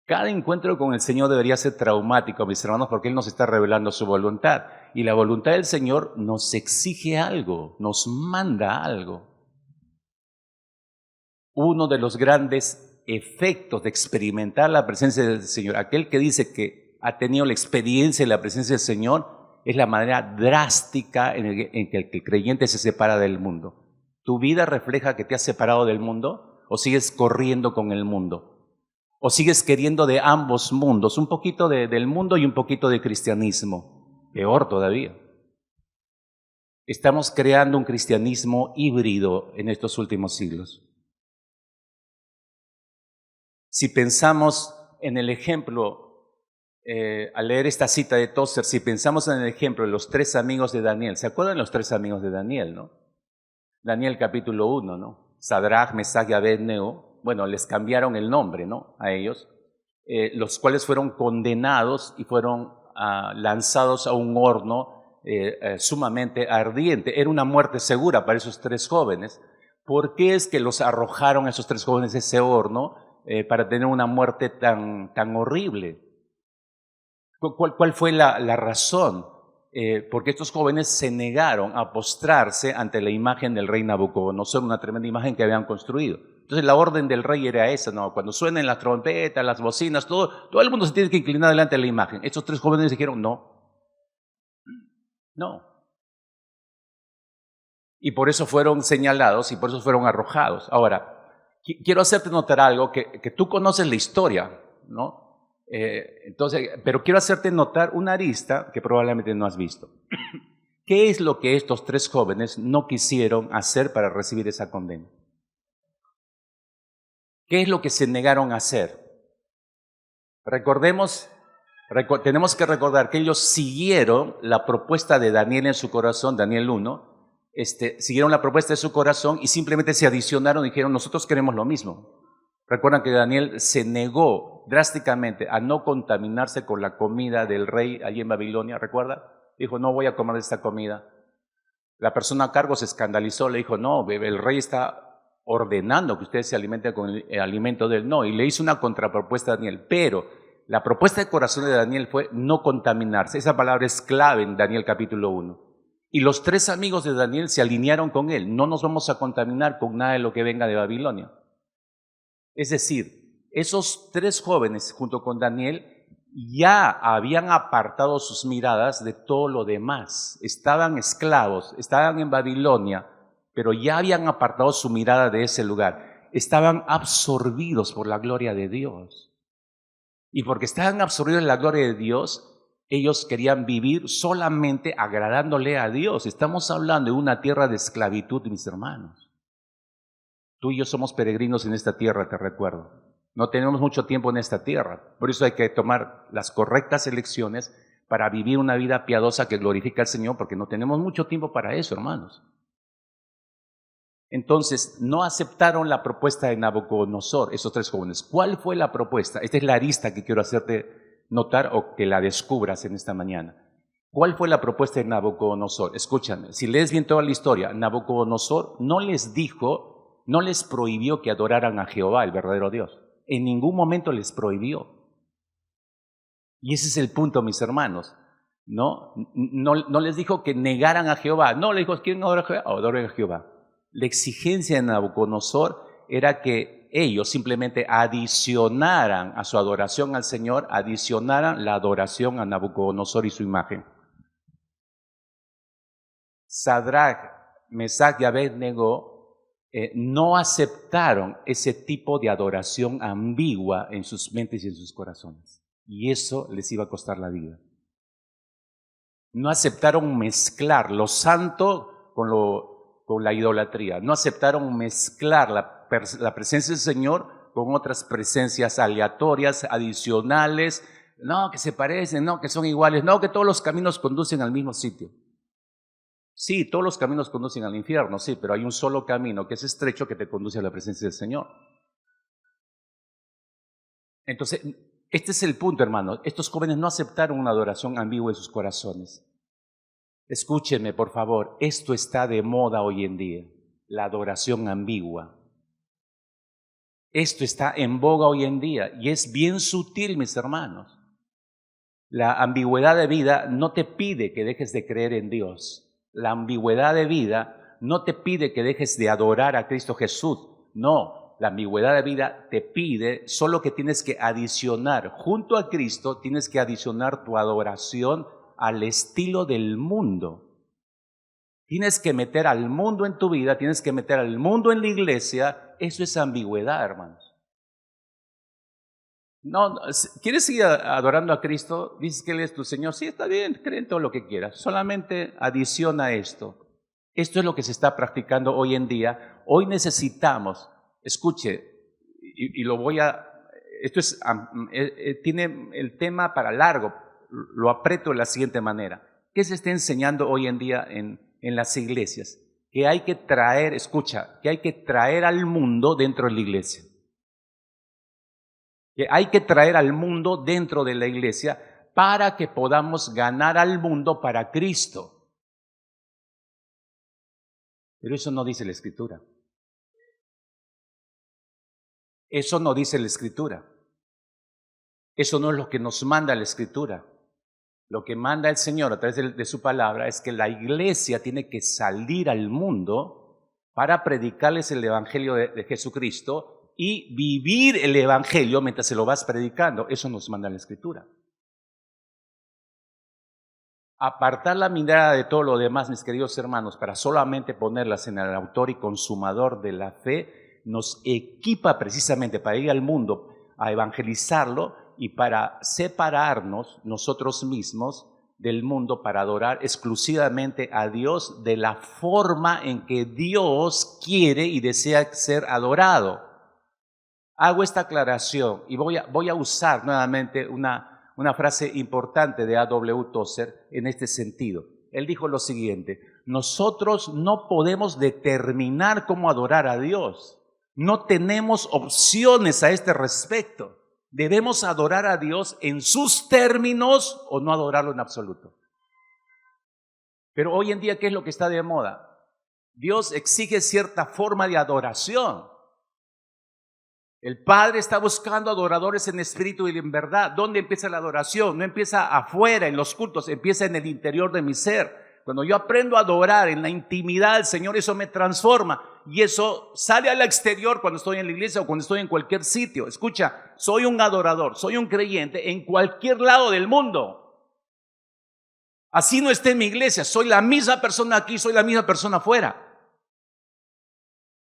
Cada encuentro con el Señor debería ser traumático, mis hermanos, porque Él nos está revelando su voluntad. Y la voluntad del Señor nos exige algo, nos manda algo. Uno de los grandes efectos de experimentar la presencia del Señor, aquel que dice que ha tenido la experiencia de la presencia del Señor, es la manera drástica en que el creyente se separa del mundo. ¿Tu vida refleja que te has separado del mundo o sigues corriendo con el mundo? ¿O sigues queriendo de ambos mundos? Un poquito del mundo y un poquito de cristianismo. Peor todavía. Estamos creando un cristianismo híbrido en estos últimos siglos. Si pensamos en el ejemplo, al leer esta cita de Tozer, si pensamos en el ejemplo de los 3 amigos de Daniel, ¿se acuerdan los 3 amigos de Daniel, no? Daniel capítulo 1, ¿no? Sadrach, Mesach y Abed-nego, bueno, les cambiaron el nombre, ¿no? A ellos, los cuales fueron condenados y fueron lanzados a un horno sumamente ardiente. Era una muerte segura para esos tres jóvenes. ¿Por qué es que los arrojaron a esos tres jóvenes a ese horno para tener una muerte tan horrible? ¿Cuál fue la razón? Porque estos jóvenes se negaron a postrarse ante la imagen del rey Nabucodonosor, una tremenda imagen que habían construido. Entonces la orden del rey era esa, ¿no? Cuando suenen las trompetas, las bocinas, todo el mundo se tiene que inclinar delante de la imagen. Estos tres jóvenes dijeron no. Y por eso fueron señalados y por eso fueron arrojados. Ahora, quiero hacerte notar algo, que tú conoces la historia, ¿no? Pero quiero hacerte notar una arista que probablemente no has visto. ¿Qué es lo que estos tres jóvenes no quisieron hacer para recibir esa condena? ¿Qué es lo que se negaron a hacer? Tenemos que recordar que ellos siguieron la propuesta de Daniel en su corazón, Daniel 1, siguieron la propuesta de su corazón y simplemente se adicionaron y dijeron, nosotros queremos lo mismo. Recuerdan que Daniel se negó drásticamente a no contaminarse con la comida del rey allí en Babilonia, ¿recuerda? Dijo, no voy a comer esta comida. La persona a cargo se escandalizó, le dijo, no, el rey está ordenando que ustedes se alimenten con el alimento del no, y le hizo una contrapropuesta a Daniel, pero la propuesta de corazón de Daniel fue no contaminarse. Esa palabra es clave en Daniel capítulo 1. Y los tres amigos de Daniel se alinearon con él, no nos vamos a contaminar con nada de lo que venga de Babilonia. Es decir, esos tres jóvenes junto con Daniel ya habían apartado sus miradas de todo lo demás. Estaban esclavos, estaban en Babilonia, pero ya habían apartado su mirada de ese lugar. Estaban absorbidos por la gloria de Dios. Y porque estaban absorbidos en la gloria de Dios, ellos querían vivir solamente agradándole a Dios. Estamos hablando de una tierra de esclavitud, mis hermanos. Tú y yo somos peregrinos en esta tierra, te recuerdo. No tenemos mucho tiempo en esta tierra. Por eso hay que tomar las correctas elecciones para vivir una vida piadosa que glorifica al Señor, porque no tenemos mucho tiempo para eso, hermanos. Entonces, no aceptaron la propuesta de Nabucodonosor, esos tres jóvenes. ¿Cuál fue la propuesta? Esta es la arista que quiero hacerte notar o que la descubras en esta mañana. ¿Cuál fue la propuesta de Nabucodonosor? Escúchame, si lees bien toda la historia, Nabucodonosor no les prohibió que adoraran a Jehová, el verdadero Dios. En ningún momento les prohibió. Y ese es el punto, mis hermanos. No les dijo que negaran a Jehová. No, le dijo, ¿quieren adorar a Jehová? Adoren a Jehová. La exigencia de Nabucodonosor era que ellos simplemente adicionaran a su adoración al Señor, adicionaran la adoración a Nabucodonosor y su imagen. Sadrach, Mesach y Abednego no aceptaron ese tipo de adoración ambigua en sus mentes y en sus corazones. Y eso les iba a costar la vida. No aceptaron mezclar lo santo con la idolatría. No aceptaron mezclar la presencia del Señor con otras presencias aleatorias, adicionales. No, que se parecen, no, que son iguales. No, que todos los caminos conducen al mismo sitio. Sí, todos los caminos conducen al infierno, sí, pero hay un solo camino que es estrecho que te conduce a la presencia del Señor. Entonces, este es el punto, hermano. Estos jóvenes no aceptaron una adoración ambigua en sus corazones. Escúchenme, por favor, esto está de moda hoy en día, la adoración ambigua. Esto está en boga hoy en día y es bien sutil, mis hermanos. La ambigüedad de vida no te pide que dejes de creer en Dios. La ambigüedad de vida no te pide que dejes de adorar a Cristo Jesús. No, la ambigüedad de vida te pide solo que tienes que adicionar, junto a Cristo, tienes que adicionar tu adoración al estilo del mundo. Tienes que meter al mundo en tu vida, tienes que meter al mundo en la iglesia. Eso es ambigüedad, hermanos. No, ¿quieres seguir adorando a Cristo? Dices que Él es tu Señor. Sí, está bien, cree en todo lo que quieras. Solamente adiciona esto. Esto es lo que se está practicando hoy en día. Hoy necesitamos, escuche, y lo voy a, esto es, tiene el tema para largo, lo aprieto de la siguiente manera. ¿Qué se está enseñando hoy en día en las iglesias? Que hay que traer, escucha, que hay que traer al mundo dentro de la iglesia. Que hay que traer al mundo dentro de la iglesia para que podamos ganar al mundo para Cristo. Pero eso no dice la Escritura. Eso no dice la Escritura. Eso no es lo que nos manda la Escritura. Lo que manda el Señor a través de su palabra es que la iglesia tiene que salir al mundo para predicarles el Evangelio de Jesucristo y vivir el Evangelio mientras se lo vas predicando. Eso nos manda la Escritura. Apartar la mirada de todo lo demás, mis queridos hermanos, para solamente ponerlas en el autor y consumador de la fe, nos equipa precisamente para ir al mundo a evangelizarlo y para separarnos nosotros mismos del mundo para adorar exclusivamente a Dios de la forma en que Dios quiere y desea ser adorado. Hago esta aclaración y voy a usar nuevamente una frase importante de A.W. Tozer en este sentido. Él dijo lo siguiente: nosotros no podemos determinar cómo adorar a Dios. No tenemos opciones a este respecto. Debemos adorar a Dios en sus términos o no adorarlo en absoluto. Pero hoy en día, ¿qué es lo que está de moda? Dios exige cierta forma de adoración. El Padre está buscando adoradores en espíritu y en verdad. ¿Dónde empieza la adoración? No empieza afuera, en los cultos, empieza en el interior de mi ser. Cuando yo aprendo a adorar en la intimidad del Señor, eso me transforma. Y eso sale al exterior cuando estoy en la iglesia o cuando estoy en cualquier sitio. Escucha, soy un adorador, soy un creyente en cualquier lado del mundo. Así no esté en mi iglesia, soy la misma persona aquí, soy la misma persona afuera.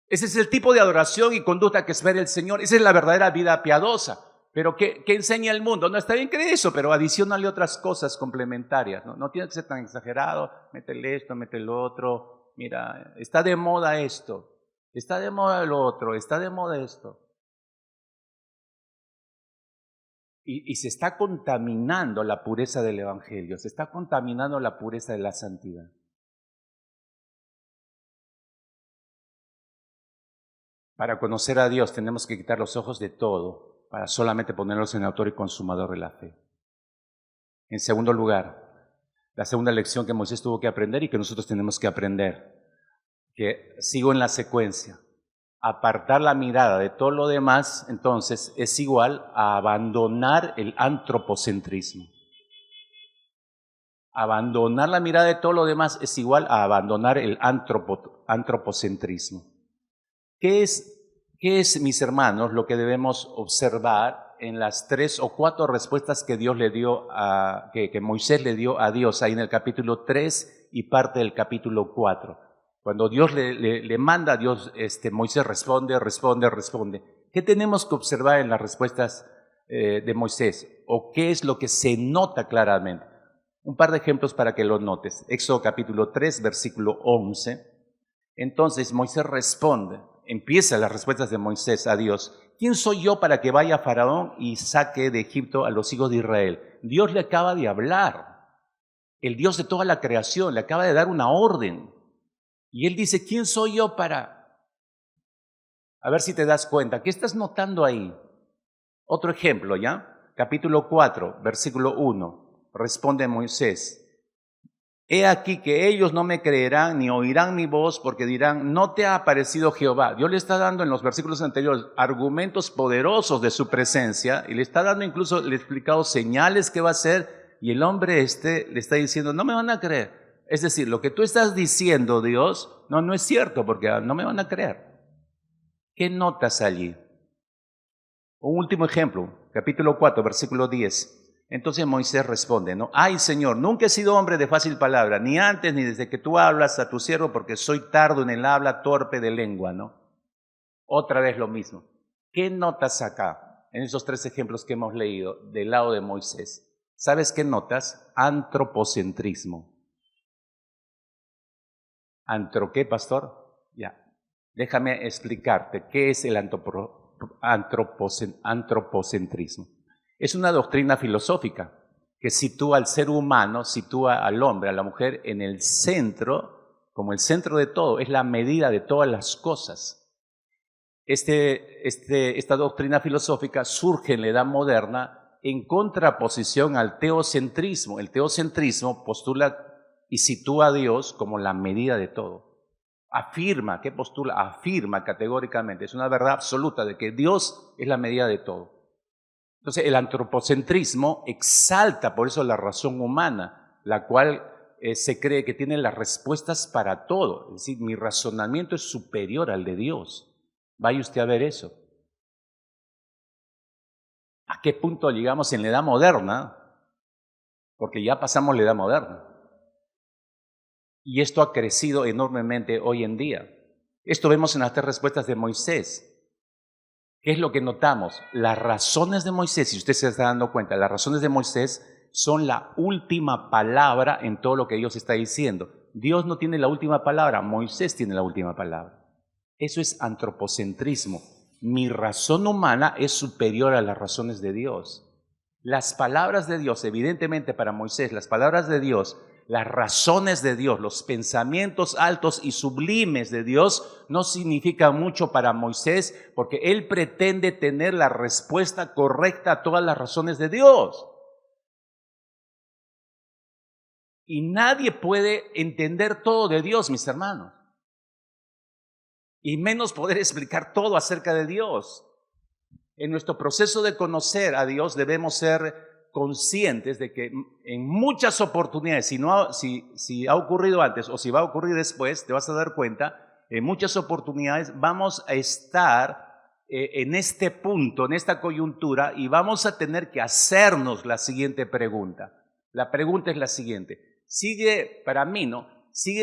Ese es el tipo de adoración y conducta que espera el Señor. Esa es la verdadera vida piadosa. Pero ¿qué enseña el mundo? No, está bien que eso, pero adicionale otras cosas complementarias. No tiene que ser tan exagerado. Métele esto, métele lo otro. Mira, está de moda esto. Está de moda lo otro. Está de moda esto. Y se está contaminando la pureza del Evangelio. Se está contaminando la pureza de la santidad. Para conocer a Dios tenemos que quitar los ojos de todo para solamente ponerlos en autor y consumador de la fe. En segundo lugar, la segunda lección que Moisés tuvo que aprender y que nosotros tenemos que aprender, que sigo en la secuencia, apartar la mirada de todo lo demás, entonces es igual a abandonar el antropocentrismo. Abandonar la mirada de todo lo demás es igual a abandonar el antropocentrismo. ¿Qué es, mis hermanos, lo que debemos observar en las 3 o 4 respuestas que Dios le dio que Moisés le dio a Dios ahí en el capítulo 3 y parte del capítulo 4? Cuando Dios le manda a Dios, Moisés responde. ¿Qué tenemos que observar en las respuestas de Moisés? ¿O qué es lo que se nota claramente? Un par de ejemplos para que lo notes. Éxodo capítulo 3, versículo 11. Entonces Moisés responde. Empieza las respuestas de Moisés a Dios. ¿Quién soy yo para que vaya a Faraón y saque de Egipto a los hijos de Israel? Dios le acaba de hablar. El Dios de toda la creación le acaba de dar una orden. Y él dice, ¿quién soy yo para? A ver si te das cuenta. ¿Qué estás notando ahí? Otro ejemplo, ¿ya? Capítulo 4, versículo 1. Responde Moisés. He aquí que ellos no me creerán ni oirán mi voz porque dirán, no te ha aparecido Jehová. Dios le está dando en los versículos anteriores argumentos poderosos de su presencia y le está dando incluso, le ha explicado señales que va a hacer y el hombre le está diciendo, no me van a creer. Es decir, lo que tú estás diciendo, Dios, no es cierto porque no me van a creer. ¿Qué notas allí? Un último ejemplo, capítulo 4, versículo 10. Entonces Moisés responde, ¿no? Ay, Señor, nunca he sido hombre de fácil palabra, ni antes ni desde que tú hablas a tu siervo, porque soy tardo en el habla, torpe de lengua, ¿no? Otra vez lo mismo. ¿Qué notas acá, en esos 3 ejemplos que hemos leído, del lado de Moisés? ¿Sabes qué notas? Antropocentrismo. ¿Antro qué, pastor? Ya. Déjame explicarte qué es el antropocentrismo. Es una doctrina filosófica que sitúa al ser humano, sitúa al hombre, a la mujer en el centro, como el centro de todo, es la medida de todas las cosas. Esta doctrina filosófica surge en la Edad Moderna en contraposición al teocentrismo. El teocentrismo postula y sitúa a Dios como la medida de todo. afirma, ¿qué postula? Afirma categóricamente, es una verdad absoluta de que Dios es la medida de todo. Entonces el antropocentrismo exalta por eso la razón humana, la cual se cree que tiene las respuestas para todo. Es decir, mi razonamiento es superior al de Dios. Vaya usted a ver eso. ¿A qué punto llegamos en la edad moderna? Porque ya pasamos la edad moderna. Y esto ha crecido enormemente hoy en día. Esto vemos en las 3 respuestas de Moisés. ¿Qué es lo que notamos? Las razones de Moisés, si usted se está dando cuenta, las razones de Moisés son la última palabra en todo lo que Dios está diciendo. Dios no tiene la última palabra, Moisés tiene la última palabra. Eso es antropocentrismo. Mi razón humana es superior a las razones de Dios. Las palabras de Dios, evidentemente para Moisés, las palabras de Dios, las razones de Dios, los pensamientos altos y sublimes de Dios no significan mucho para Moisés porque él pretende tener la respuesta correcta a todas las razones de Dios. Y nadie puede entender todo de Dios, mis hermanos. Y menos poder explicar todo acerca de Dios. En nuestro proceso de conocer a Dios debemos ser conscientes de que en muchas oportunidades, si ha ocurrido antes o si va a ocurrir después, te vas a dar cuenta, en muchas oportunidades vamos a estar en este punto, en esta coyuntura, y vamos a tener que hacernos la siguiente pregunta. La pregunta es la siguiente. Sigue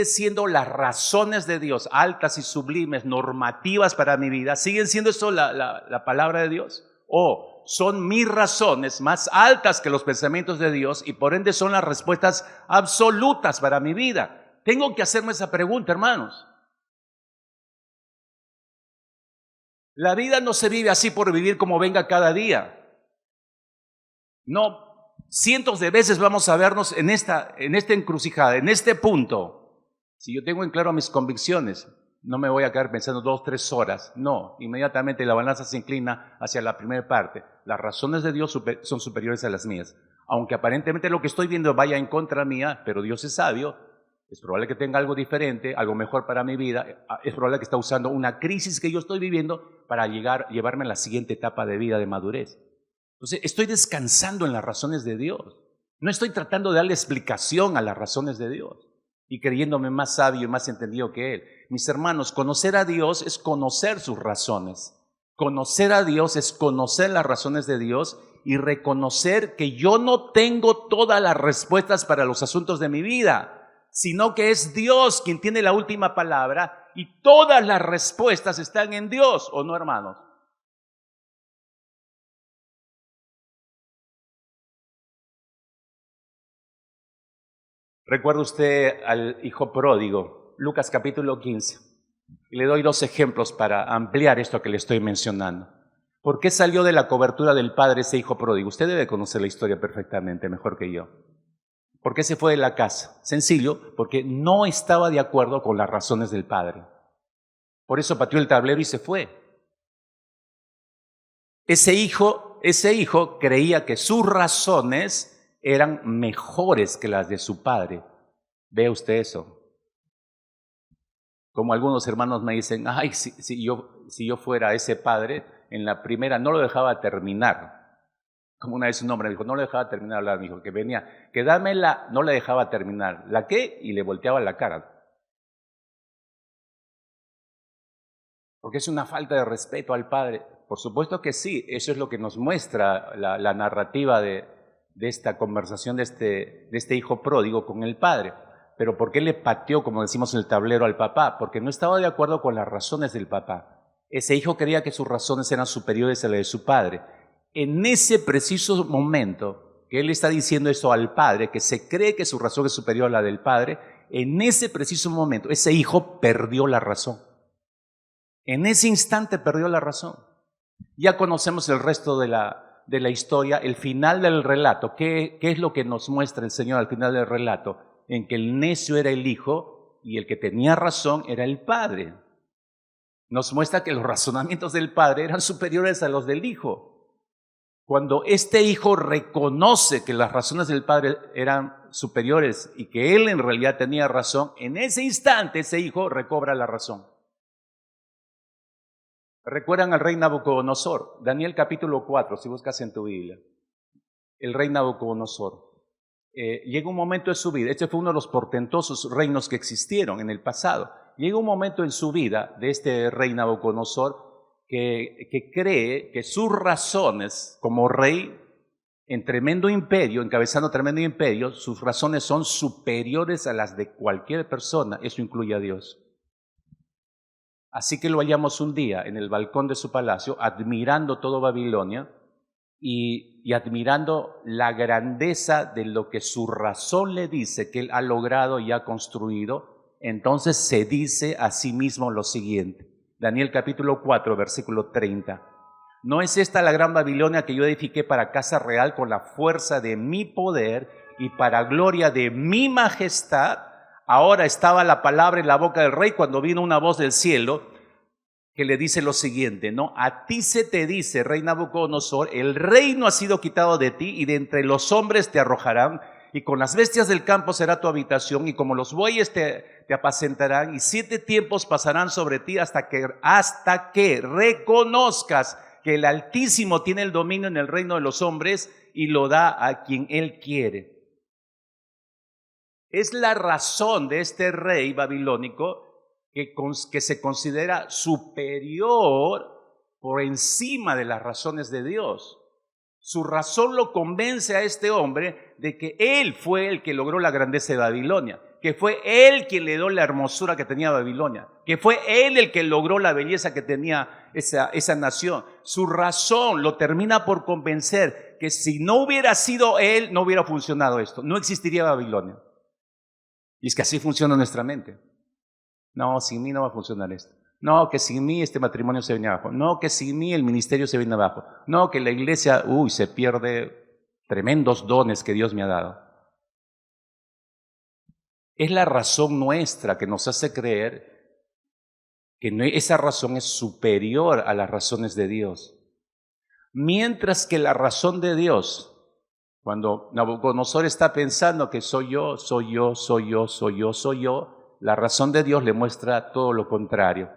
siendo las razones de Dios, altas y sublimes, normativas para mi vida, ¿siguen siendo eso la palabra de Dios? ¿O son mis razones más altas que los pensamientos de Dios y por ende son las respuestas absolutas para mi vida? Tengo que hacerme esa pregunta, hermanos. La vida no se vive así por vivir como venga cada día. No. Cientos de veces vamos a vernos en esta encrucijada, en este punto. Si yo tengo en claro mis convicciones, no me voy a quedar pensando 2, 3 horas. No, inmediatamente la balanza se inclina hacia la primera parte. Las razones de Dios son superiores a las mías. Aunque aparentemente lo que estoy viendo vaya en contra mía, pero Dios es sabio, es probable que tenga algo diferente, algo mejor para mi vida. Es probable que está usando una crisis que yo estoy viviendo para llevarme a la siguiente etapa de vida de madurez. Entonces, estoy descansando en las razones de Dios. No estoy tratando de darle explicación a las razones de Dios y creyéndome más sabio y más entendido que Él. Mis hermanos, conocer a Dios es conocer sus razones. Conocer a Dios es conocer las razones de Dios y reconocer que yo no tengo todas las respuestas para los asuntos de mi vida, sino que es Dios quien tiene la última palabra y todas las respuestas están en Dios, ¿o no, hermanos? ¿Recuerda usted al hijo pródigo? Lucas capítulo 15. Y le doy 2 ejemplos para ampliar esto que le estoy mencionando. ¿Por qué salió de la cobertura del padre ese hijo pródigo? Usted debe conocer la historia perfectamente, mejor que yo. ¿Por qué se fue de la casa? Sencillo, porque no estaba de acuerdo con las razones del padre. Por eso pateó el tablero y se fue. Ese hijo creía que sus razones eran mejores que las de su padre. ¿Ve usted eso? Como algunos hermanos me dicen, ay, si yo fuera ese padre, en la primera no lo dejaba terminar. Como una vez un hombre me dijo, no lo dejaba terminar hablar, me dijo que venía, que dámela, no le dejaba terminar. ¿La qué? Y le volteaba la cara. Porque es una falta de respeto al padre. Por supuesto que sí, eso es lo que nos muestra la narrativa de esta conversación de este hijo pródigo con el padre. Pero ¿por qué le pateó, como decimos en el tablero, al papá? Porque no estaba de acuerdo con las razones del papá. Ese hijo creía que sus razones eran superiores a las de su padre. En ese preciso momento que él está diciendo eso al padre, que se cree que su razón es superior a la del padre, en ese preciso momento ese hijo perdió la razón. En ese instante perdió la razón. Ya conocemos el resto de la historia, el final del relato. ¿Qué es lo que nos muestra el Señor al final del relato? En que el necio era el hijo y el que tenía razón era el padre. Nos muestra que los razonamientos del padre eran superiores a los del hijo. Cuando este hijo reconoce que las razones del padre eran superiores y que él en realidad tenía razón, en ese instante ese hijo recobra la razón. ¿Recuerdan al rey Nabucodonosor? Daniel capítulo 4, si buscas en tu Biblia. El rey Nabucodonosor. Llega un momento en su vida, este fue uno de los portentosos reinos que existieron en el pasado. Llega un momento en su vida de este rey Nabucodonosor que cree que sus razones como rey en tremendo imperio, encabezando tremendo imperio, sus razones son superiores a las de cualquier persona. Eso incluye a Dios. Así que lo hallamos un día en el balcón de su palacio, admirando todo Babilonia y admirando la grandeza de lo que su razón le dice que él ha logrado y ha construido. Entonces se dice a sí mismo lo siguiente. Daniel capítulo 4, versículo 30. ¿No es esta la gran Babilonia que yo edifiqué para casa real con la fuerza de mi poder y para gloria de mi majestad? Ahora estaba la palabra en la boca del rey cuando vino una voz del cielo que le dice lo siguiente, ¿no? A ti se te dice, rey Nabucodonosor, el reino ha sido quitado de ti y de entre los hombres te arrojarán y con las bestias del campo será tu habitación y como los bueyes te apacentarán y 7 tiempos pasarán sobre ti hasta que reconozcas que el Altísimo tiene el dominio en el reino de los hombres y lo da a quien Él quiere. Es la razón de este rey babilónico que se considera superior por encima de las razones de Dios. Su razón lo convence a este hombre de que él fue el que logró la grandeza de Babilonia, que fue él quien le dio la hermosura que tenía Babilonia, que fue él el que logró la belleza que tenía esa nación. Su razón lo termina por convencer que si no hubiera sido él, no hubiera funcionado esto, no existiría Babilonia. Y es que así funciona nuestra mente. No, sin mí no va a funcionar esto. No, que sin mí este matrimonio se viene abajo. No, que sin mí el ministerio se viene abajo. No, que la iglesia, se pierde tremendos dones que Dios me ha dado. Es la razón nuestra que nos hace creer que esa razón es superior a las razones de Dios. Mientras que la razón de Dios, cuando Nabucodonosor está pensando que soy yo, la razón de Dios le muestra todo lo contrario.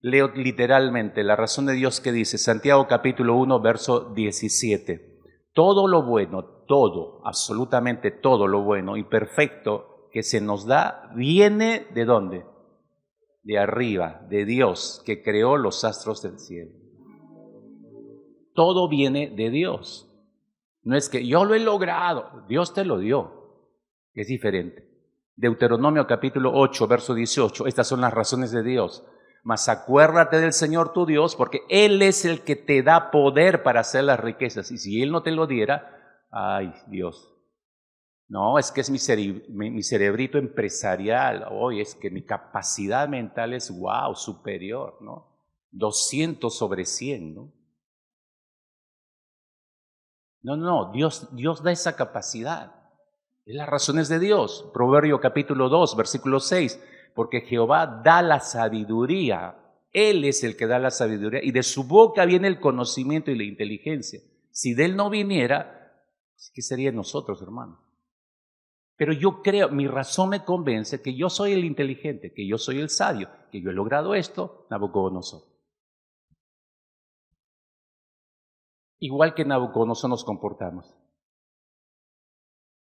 Leo literalmente la razón de Dios que dice, Santiago capítulo 1, verso 17. Todo lo bueno, todo, absolutamente todo lo bueno y perfecto que se nos da, viene ¿de dónde? De arriba, de Dios, que creó los astros del cielo. Todo viene de Dios. No es que yo lo he logrado, Dios te lo dio. Es diferente. Deuteronomio capítulo 8, verso 18. Estas son las razones de Dios. Mas acuérdate del Señor tu Dios, porque Él es el que te da poder para hacer las riquezas. Y si Él no te lo diera, ay Dios. No, es que es mi cerebrito empresarial. Hoy es que mi capacidad mental es superior, ¿no? 200 sobre 100, ¿no? No, Dios da esa capacidad. Es las razones de Dios. Proverbio capítulo 2, versículo 6. Porque Jehová da la sabiduría. Él es el que da la sabiduría. Y de su boca viene el conocimiento y la inteligencia. Si de Él no viniera, ¿qué sería de nosotros, hermano? Pero yo creo, mi razón me convence que yo soy el inteligente, que yo soy el sabio, que yo he logrado esto, Nabucodonosor. Igual que Nabucodonosor nos comportamos.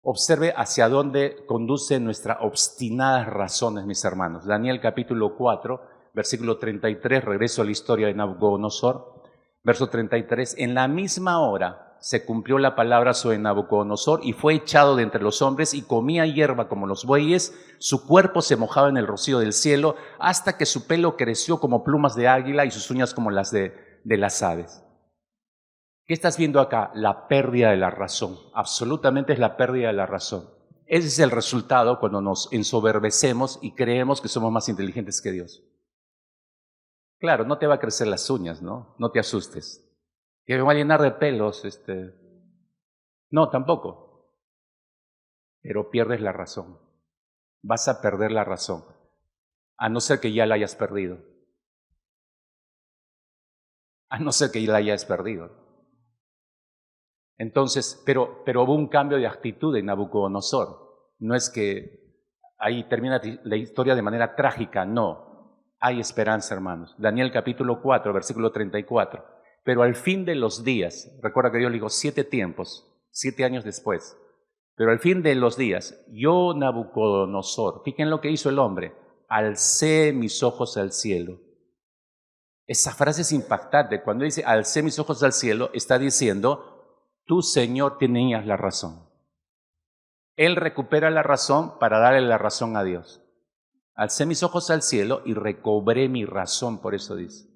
Observe hacia dónde conduce nuestras obstinadas razones, mis hermanos. Daniel capítulo 4, versículo 33, regreso a la historia de Nabucodonosor. Verso 33, en la misma hora se cumplió la palabra sobre Nabucodonosor y fue echado de entre los hombres y comía hierba como los bueyes, su cuerpo se mojaba en el rocío del cielo hasta que su pelo creció como plumas de águila y sus uñas como las de las aves. ¿Qué estás viendo acá? La pérdida de la razón. Absolutamente es la pérdida de la razón. Ese es el resultado cuando nos ensoberbecemos y creemos que somos más inteligentes que Dios. Claro, no te va a crecer las uñas, ¿no? No te asustes. Que me va a llenar de pelos, No, tampoco. Pero pierdes la razón. Vas a perder la razón. A no ser que ya la hayas perdido. A no ser que ya la hayas perdido. Entonces, pero hubo un cambio de actitud en Nabucodonosor. No es que ahí termina la historia de manera trágica, no. Hay esperanza, hermanos. Daniel capítulo 4, versículo 34. Pero al fin de los días, recuerda que Dios le dijo 7 tiempos, 7 años después. Pero al fin de los días, yo, Nabucodonosor, fíjense lo que hizo el hombre, alcé mis ojos al cielo. Esa frase es impactante. Cuando dice alcé mis ojos al cielo, está diciendo, tú, Señor, tenías la razón. Él recupera la razón para darle la razón a Dios. Alcé mis ojos al cielo y recobré mi razón, por eso dice.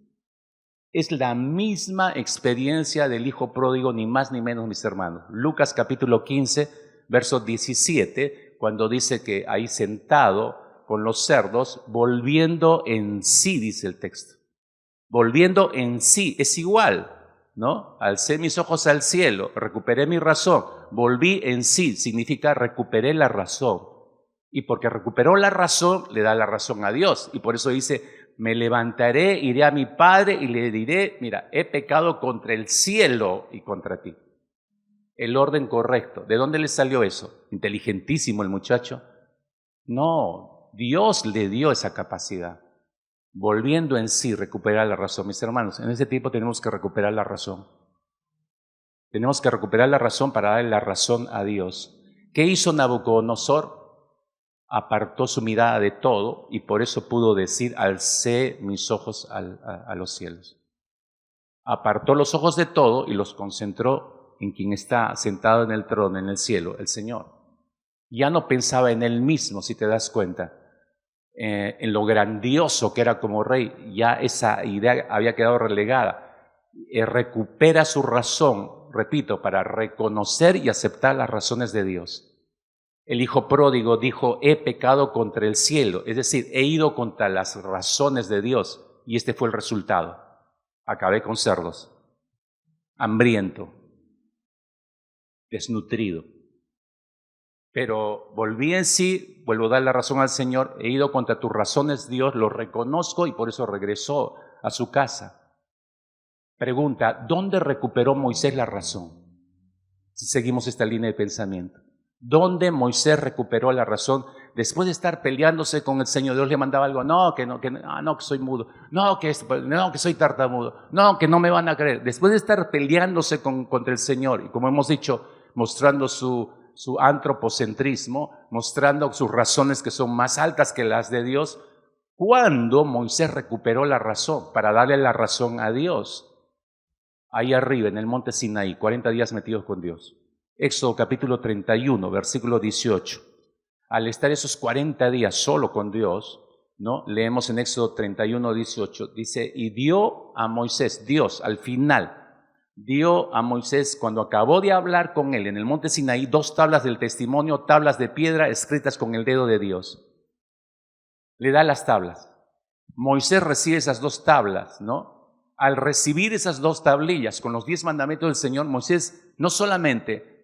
Es la misma experiencia del hijo pródigo, ni más ni menos, mis hermanos. Lucas capítulo 15, verso 17, cuando dice que ahí sentado con los cerdos, volviendo en sí, dice el texto. Volviendo en sí, es igual, ¿no? Alcé mis ojos al cielo, recuperé mi razón, volví en sí, significa recuperé la razón. Y porque recuperó la razón, le da la razón a Dios. Y por eso dice, me levantaré, iré a mi Padre y le diré, mira, he pecado contra el cielo y contra ti. El orden correcto. ¿De dónde le salió eso? Inteligentísimo el muchacho. No, Dios le dio esa capacidad. Volviendo en sí, recuperar la razón. Mis hermanos, en ese tiempo tenemos que recuperar la razón. Tenemos que recuperar la razón para darle la razón a Dios. ¿Qué hizo Nabucodonosor? Apartó su mirada de todo y por eso pudo decir, alcé mis ojos a los cielos. Apartó los ojos de todo y los concentró en quien está sentado en el trono, en el cielo, el Señor. Ya no pensaba en él mismo, si te das cuenta, en lo grandioso que era como rey, ya esa idea había quedado relegada. Recupera su razón, repito, para reconocer y aceptar las razones de Dios. El hijo pródigo dijo, he pecado contra el cielo, es decir, he ido contra las razones de Dios, y este fue el resultado. Acabé con cerdos, hambriento, desnutrido. Pero volví en sí, vuelvo a dar la razón al Señor, he ido contra tus razones, Dios, lo reconozco y por eso regresó a su casa. Pregunta, ¿dónde recuperó Moisés la razón? Si seguimos esta línea de pensamiento. ¿Dónde Moisés recuperó la razón? Después de estar peleándose con el Señor, Dios le mandaba algo, que soy mudo, no, que soy tartamudo, no, que no me van a creer. Después de estar peleándose contra el Señor, y como hemos dicho, mostrando su antropocentrismo, mostrando sus razones que son más altas que las de Dios, ¿cuándo Moisés recuperó la razón para darle la razón a Dios? Ahí arriba, en el monte Sinaí, 40 días metidos con Dios. Éxodo capítulo 31, versículo 18. Al estar esos 40 días solo con Dios, ¿no? Leemos en Éxodo 31, 18, dice, y dio a Moisés, Dios, al final, dio a Moisés, cuando acabó de hablar con él en el monte Sinaí, 2 tablas del testimonio, tablas de piedra escritas con el dedo de Dios. Le da las tablas. Moisés recibe esas 2 tablas, ¿no? Al recibir esas 2 tablillas con los 10 mandamientos del Señor, Moisés no solamente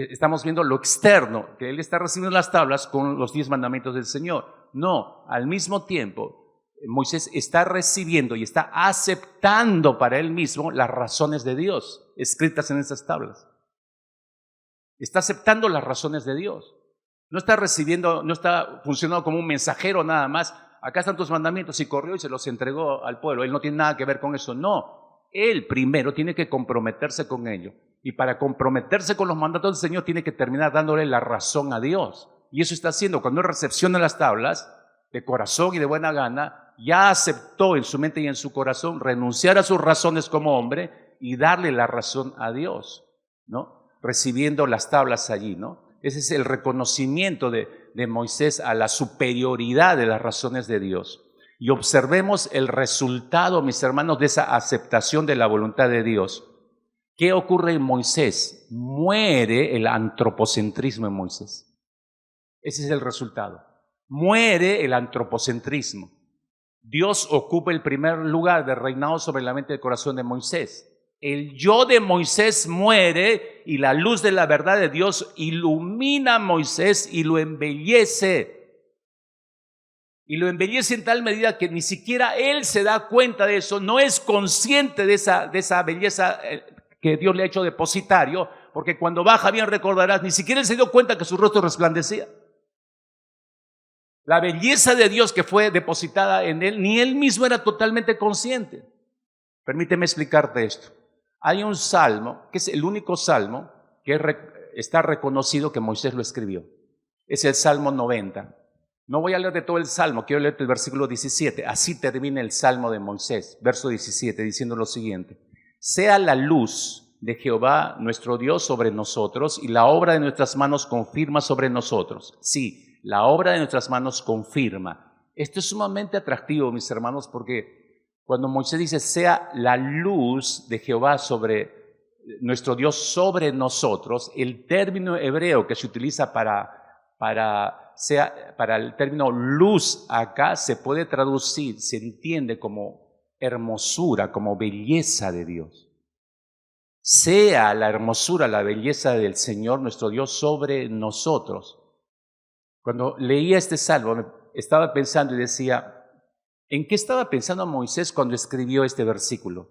estamos viendo lo externo, que él está recibiendo las tablas con los 10 mandamientos del Señor. No, al mismo tiempo, Moisés está recibiendo y está aceptando para él mismo las razones de Dios escritas en esas tablas. Está aceptando las razones de Dios. No está recibiendo, no está funcionando como un mensajero nada más. Acá están tus mandamientos y corrió y se los entregó al pueblo. Él no tiene nada que ver con eso. No, él primero tiene que comprometerse con ello. Y para comprometerse con los mandatos del Señor tiene que terminar dándole la razón a Dios. Y eso está haciendo. Cuando él recepciona las tablas, de corazón y de buena gana, ya aceptó en su mente y en su corazón renunciar a sus razones como hombre y darle la razón a Dios, ¿no? Recibiendo las tablas allí, ¿no? Ese es el reconocimiento de Moisés a la superioridad de las razones de Dios. Y observemos el resultado, mis hermanos, de esa aceptación de la voluntad de Dios. ¿Qué ocurre en Moisés? Muere el antropocentrismo en Moisés. Ese es el resultado. Muere el antropocentrismo. Dios ocupa el primer lugar de reinado sobre la mente y el corazón de Moisés. El yo de Moisés muere y la luz de la verdad de Dios ilumina a Moisés y lo embellece. Y lo embellece en tal medida que ni siquiera él se da cuenta de eso, no es consciente de esa belleza que Dios le ha hecho depositario, porque cuando baja, bien recordarás, ni siquiera él se dio cuenta que su rostro resplandecía. La belleza de Dios que fue depositada en él, ni él mismo era totalmente consciente. Permíteme explicarte esto. Hay un salmo, que es el único salmo que está reconocido que Moisés lo escribió. Es el Salmo 90. No voy a leer de todo el salmo, quiero leerte el versículo 17. Así termina el salmo de Moisés, verso 17, diciendo lo siguiente: sea la luz de Jehová nuestro Dios sobre nosotros, y la obra de nuestras manos confirma sobre nosotros. Sí, la obra de nuestras manos confirma. Esto es sumamente atractivo, mis hermanos, porque cuando Moisés dice sea la luz de Jehová sobre nuestro Dios sobre nosotros, el término hebreo que se utiliza para el término luz acá se puede traducir, se entiende como hermosura, como belleza de Dios. Sea la hermosura, la belleza del Señor nuestro Dios sobre nosotros. Cuando leía este salmo, estaba pensando y decía, ¿en qué estaba pensando Moisés cuando escribió este versículo?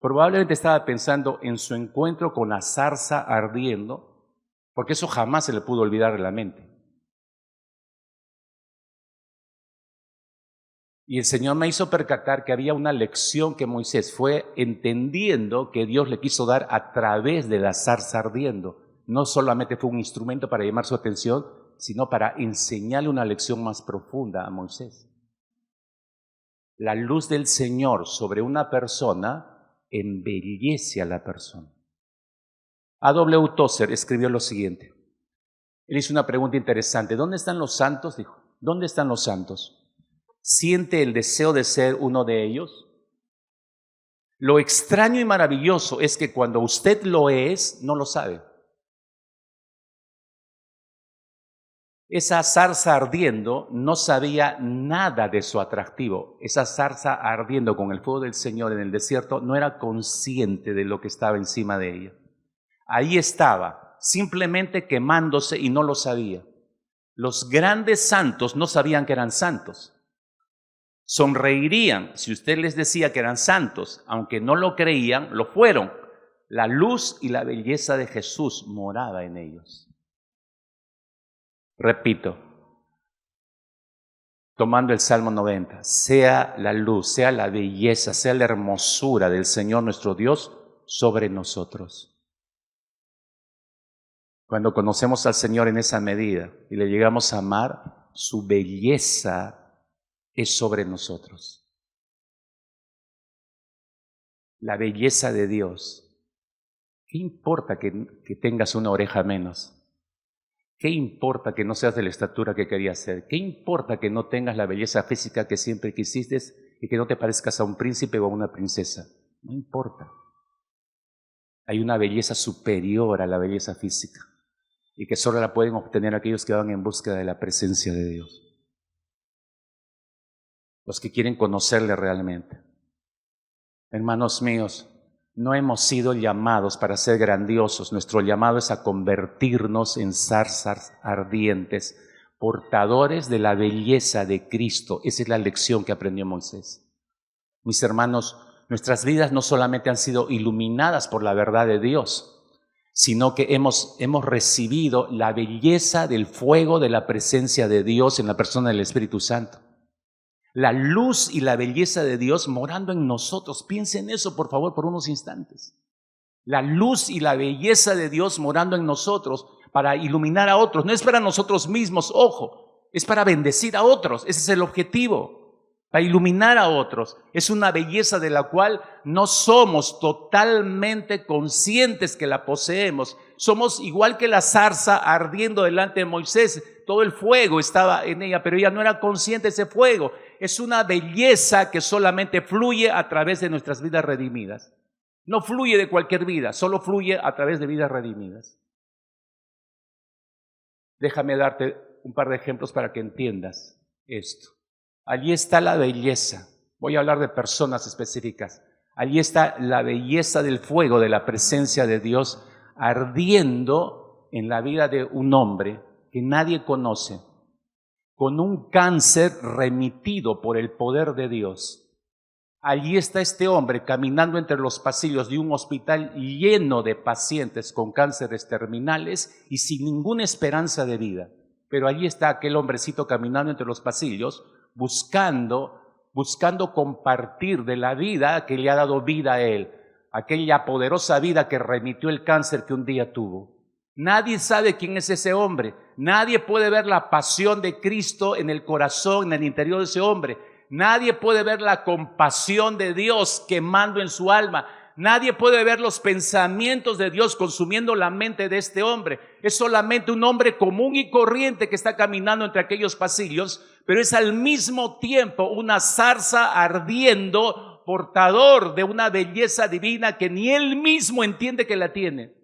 Probablemente estaba pensando en su encuentro con la zarza ardiendo, porque eso jamás se le pudo olvidar de la mente. Y el Señor me hizo percatar que había una lección que Moisés fue entendiendo que Dios le quiso dar a través de la zarza ardiendo. No solamente fue un instrumento para llamar su atención, sino para enseñarle una lección más profunda a Moisés. La luz del Señor sobre una persona embellece a la persona. A.W. Tozer escribió lo siguiente. Él hizo una pregunta interesante. ¿Dónde están los santos? Dijo, ¿dónde están los santos? ¿Siente el deseo de ser uno de ellos? Lo extraño y maravilloso es que cuando usted lo es, no lo sabe. Esa zarza ardiendo no sabía nada de su atractivo. Esa zarza ardiendo con el fuego del Señor en el desierto no era consciente de lo que estaba encima de ella. Ahí estaba, simplemente quemándose y no lo sabía. Los grandes santos no sabían que eran santos. Sonreirían si usted les decía que eran santos, aunque no lo creían, lo fueron. La luz y la belleza de Jesús moraba en ellos. Repito, tomando el Salmo 90, sea la luz, sea la belleza, sea la hermosura del Señor nuestro Dios sobre nosotros. Cuando conocemos al Señor en esa medida y le llegamos a amar, su belleza es sobre nosotros. La belleza de Dios. ¿Qué importa que tengas una oreja menos? ¿Qué importa que no seas de la estatura que querías ser? ¿Qué importa que no tengas la belleza física que siempre quisiste y que no te parezcas a un príncipe o a una princesa? No importa. Hay una belleza superior a la belleza física y que solo la pueden obtener aquellos que van en búsqueda de la presencia de Dios. Los que quieren conocerle realmente. Hermanos míos, no hemos sido llamados para ser grandiosos. Nuestro llamado es a convertirnos en zarzas ardientes, portadores de la belleza de Cristo. Esa es la lección que aprendió Moisés. Mis hermanos, nuestras vidas no solamente han sido iluminadas por la verdad de Dios, sino que hemos recibido la belleza del fuego de la presencia de Dios en la persona del Espíritu Santo. La luz y la belleza de Dios morando en nosotros. Piensen en eso, por favor, por unos instantes. La luz y la belleza de Dios morando en nosotros para iluminar a otros. No es para nosotros mismos, ojo, es para bendecir a otros. Ese es el objetivo, para iluminar a otros. Es una belleza de la cual no somos totalmente conscientes que la poseemos. Somos igual que la zarza ardiendo delante de Moisés. Todo el fuego estaba en ella, pero ella no era consciente de ese fuego. Es una belleza que solamente fluye a través de nuestras vidas redimidas. No fluye de cualquier vida, solo fluye a través de vidas redimidas. Déjame darte un par de ejemplos para que entiendas esto. Allí está la belleza. Voy a hablar de personas específicas. Allí está la belleza del fuego, de la presencia de Dios ardiendo en la vida de un hombre que nadie conoce, con un cáncer remitido por el poder de Dios. allí está este hombre caminando entre los pasillos de un hospital lleno de pacientes con cánceres terminales y sin ninguna esperanza de vida. Pero allí está aquel hombrecito caminando entre los pasillos, buscando compartir de la vida que le ha dado vida a él, aquella poderosa vida que remitió el cáncer que un día tuvo. Nadie sabe quién es ese hombre, nadie puede ver la pasión de Cristo en el corazón, en el interior de ese hombre, nadie puede ver la compasión de Dios quemando en su alma, nadie puede ver los pensamientos de Dios consumiendo la mente de este hombre. Es solamente un hombre común y corriente que está caminando entre aquellos pasillos, pero es al mismo tiempo una zarza ardiendo, portador de una belleza divina que ni él mismo entiende que la tiene.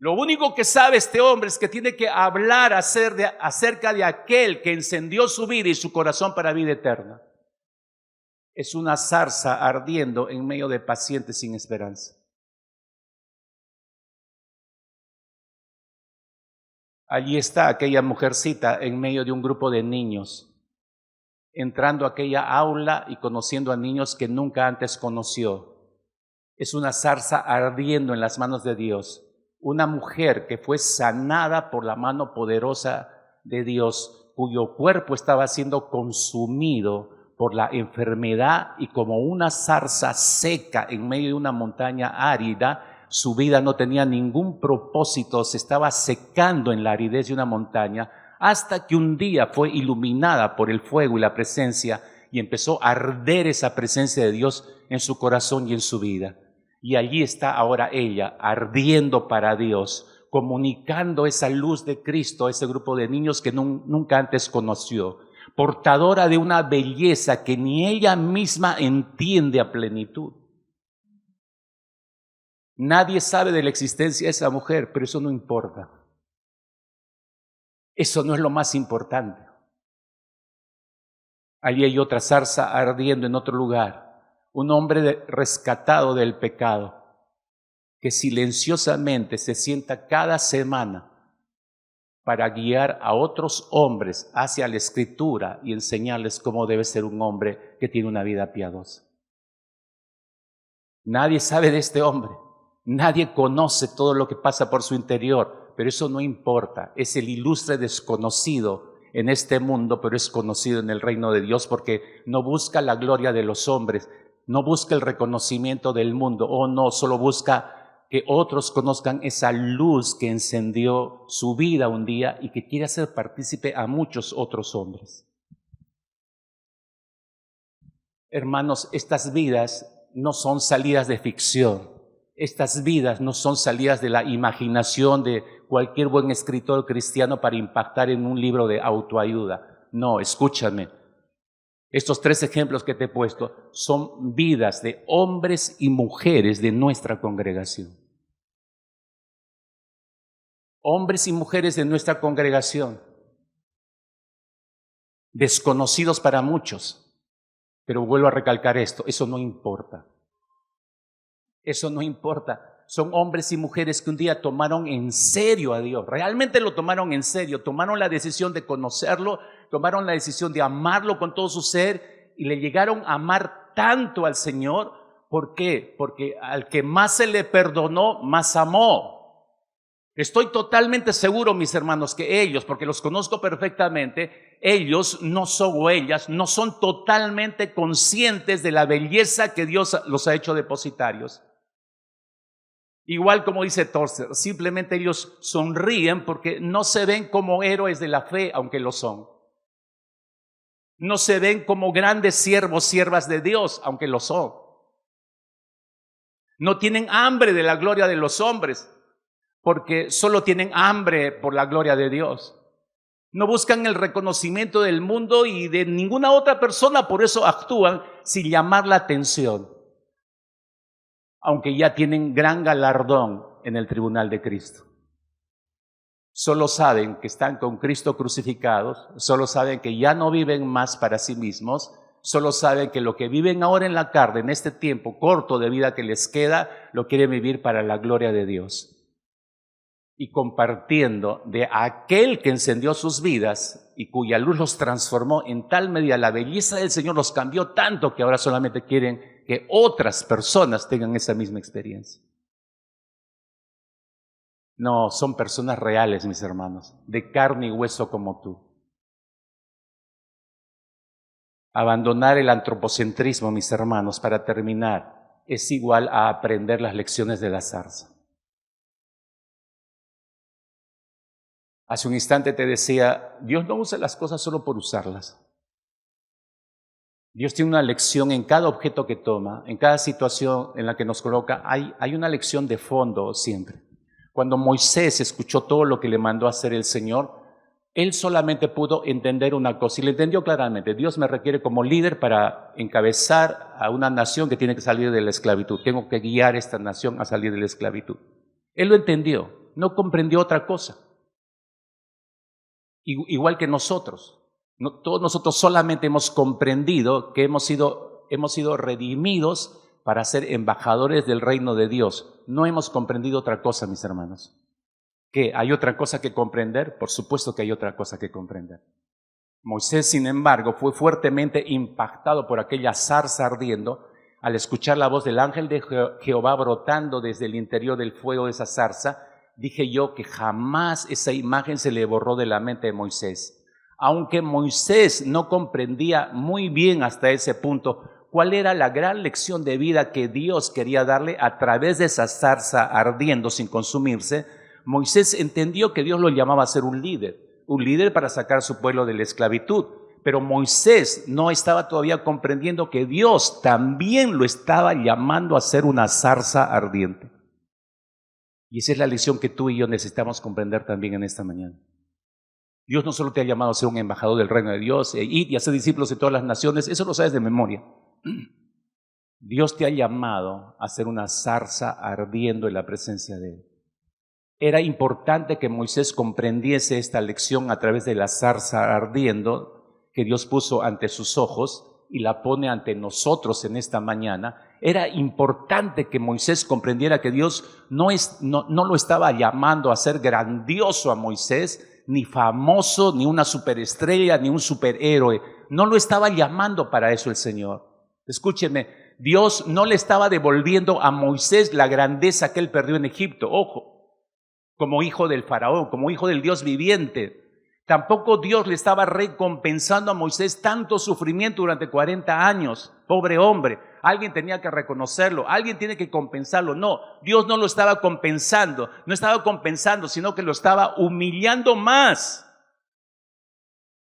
Lo único que sabe este hombre es que tiene que hablar acerca de aquel que encendió su vida y su corazón para vida eterna. Es una zarza ardiendo en medio de pacientes sin esperanza. Allí está aquella mujercita en medio de un grupo de niños, entrando a aquella aula y conociendo a niños que nunca antes conoció. Es una zarza ardiendo en las manos de Dios. Una mujer que fue sanada por la mano poderosa de Dios, cuyo cuerpo estaba siendo consumido por la enfermedad y como una zarza seca en medio de una montaña árida, su vida no tenía ningún propósito, se estaba secando en la aridez de una montaña, hasta que un día fue iluminada por el fuego y la presencia y empezó a arder esa presencia de Dios en su corazón y en su vida. Y allí está ahora ella, ardiendo para Dios, comunicando esa luz de Cristo a ese grupo de niños que nunca antes conoció, portadora de una belleza que ni ella misma entiende a plenitud. Nadie sabe de la existencia de esa mujer, pero eso no importa. Eso no es lo más importante. Allí hay otra zarza ardiendo en otro lugar. Un hombre rescatado del pecado, que silenciosamente se sienta cada semana para guiar a otros hombres hacia la Escritura y enseñarles cómo debe ser un hombre que tiene una vida piadosa. Nadie sabe de este hombre, nadie conoce todo lo que pasa por su interior, pero eso no importa. Es el ilustre desconocido en este mundo, pero es conocido en el reino de Dios porque no busca la gloria de los hombres, no busca el reconocimiento del mundo, no, solo busca que otros conozcan esa luz que encendió su vida un día y que quiere hacer partícipe a muchos otros hombres. Hermanos, estas vidas no son salidas de ficción, estas vidas no son salidas de la imaginación de cualquier buen escritor cristiano para impactar en un libro de autoayuda. No, escúchame. Estos 3 ejemplos que te he puesto son vidas de hombres y mujeres de nuestra congregación. Hombres y mujeres de nuestra congregación, desconocidos para muchos, pero vuelvo a recalcar esto, eso no importa. Eso no importa. Son hombres y mujeres que un día tomaron en serio a Dios, realmente lo tomaron en serio, tomaron la decisión de conocerlo, tomaron la decisión de amarlo con todo su ser y le llegaron a amar tanto al Señor. ¿Por qué? Porque al que más se le perdonó, más amó. Estoy totalmente seguro, mis hermanos, que ellos, porque los conozco perfectamente, ellos no son o ellas, no son totalmente conscientes de la belleza que Dios los ha hecho depositarios. Igual como dice Torster, simplemente ellos sonríen porque no se ven como héroes de la fe, aunque lo son. No se ven como grandes siervos, siervas de Dios, aunque lo son. No tienen hambre de la gloria de los hombres, porque solo tienen hambre por la gloria de Dios. No buscan el reconocimiento del mundo y de ninguna otra persona, por eso actúan sin llamar la atención, aunque ya tienen gran galardón en el tribunal de Cristo. Solo saben que están con Cristo crucificados, solo saben que ya no viven más para sí mismos, solo saben que lo que viven ahora en la carne, en este tiempo corto de vida que les queda, lo quieren vivir para la gloria de Dios. y compartiendo de aquel que encendió sus vidas y cuya luz los transformó en tal medida, la belleza del Señor los cambió tanto que ahora solamente quieren que otras personas tengan esa misma experiencia. No, son personas reales, mis hermanos, de carne y hueso como tú. Abandonar el antropocentrismo, mis hermanos, para terminar, es igual a aprender las lecciones de la zarza. Hace un instante te decía, Dios no usa las cosas solo por usarlas. Dios tiene una lección en cada objeto que toma, en cada situación en la que nos coloca, hay una lección de fondo siempre. Cuando Moisés escuchó todo lo que le mandó a hacer el Señor, él solamente pudo entender una cosa y le entendió claramente. Dios me requiere como líder para encabezar a una nación que tiene que salir de la esclavitud. Tengo que guiar a esta nación a salir de la esclavitud. Él lo entendió, no comprendió otra cosa. Igual que nosotros. Todos nosotros solamente hemos comprendido que hemos sido redimidos para ser embajadores del reino de Dios. No hemos comprendido otra cosa, mis hermanos. ¿Qué? ¿Hay otra cosa que comprender? Por supuesto que hay otra cosa que comprender. Moisés, sin embargo, fue fuertemente impactado por aquella zarza ardiendo al escuchar la voz del ángel de Jehová brotando desde el interior del fuego de esa zarza. Dije yo que jamás esa imagen se le borró de la mente de Moisés. Aunque Moisés no comprendía muy bien hasta ese punto cuál era la gran lección de vida que Dios quería darle a través de esa zarza ardiendo sin consumirse, Moisés entendió que Dios lo llamaba a ser un líder para sacar a su pueblo de la esclavitud. Pero Moisés no estaba todavía comprendiendo que Dios también lo estaba llamando a ser una zarza ardiente. Y esa es la lección que tú y yo necesitamos comprender también en esta mañana. Dios no solo te ha llamado a ser un embajador del reino de Dios, ir y hacer discípulos de todas las naciones, eso lo sabes de memoria. Dios te ha llamado a ser una zarza ardiendo en la presencia de Él. Era importante que Moisés comprendiese esta lección a través de la zarza ardiendo que Dios puso ante sus ojos y la pone ante nosotros en esta mañana. Era importante que Moisés comprendiera que Dios no lo estaba llamando a ser grandioso a Moisés, ni famoso, ni una superestrella, ni un superhéroe. No lo estaba llamando para eso el Señor. Escúcheme, Dios no le estaba devolviendo a Moisés la grandeza que él perdió en Egipto. Ojo, como hijo del faraón, como hijo del Dios viviente. Tampoco Dios le estaba recompensando a Moisés tanto sufrimiento durante 40 años. Pobre hombre, alguien tenía que reconocerlo, alguien tiene que compensarlo. No, Dios no lo estaba compensando, sino que lo estaba humillando más.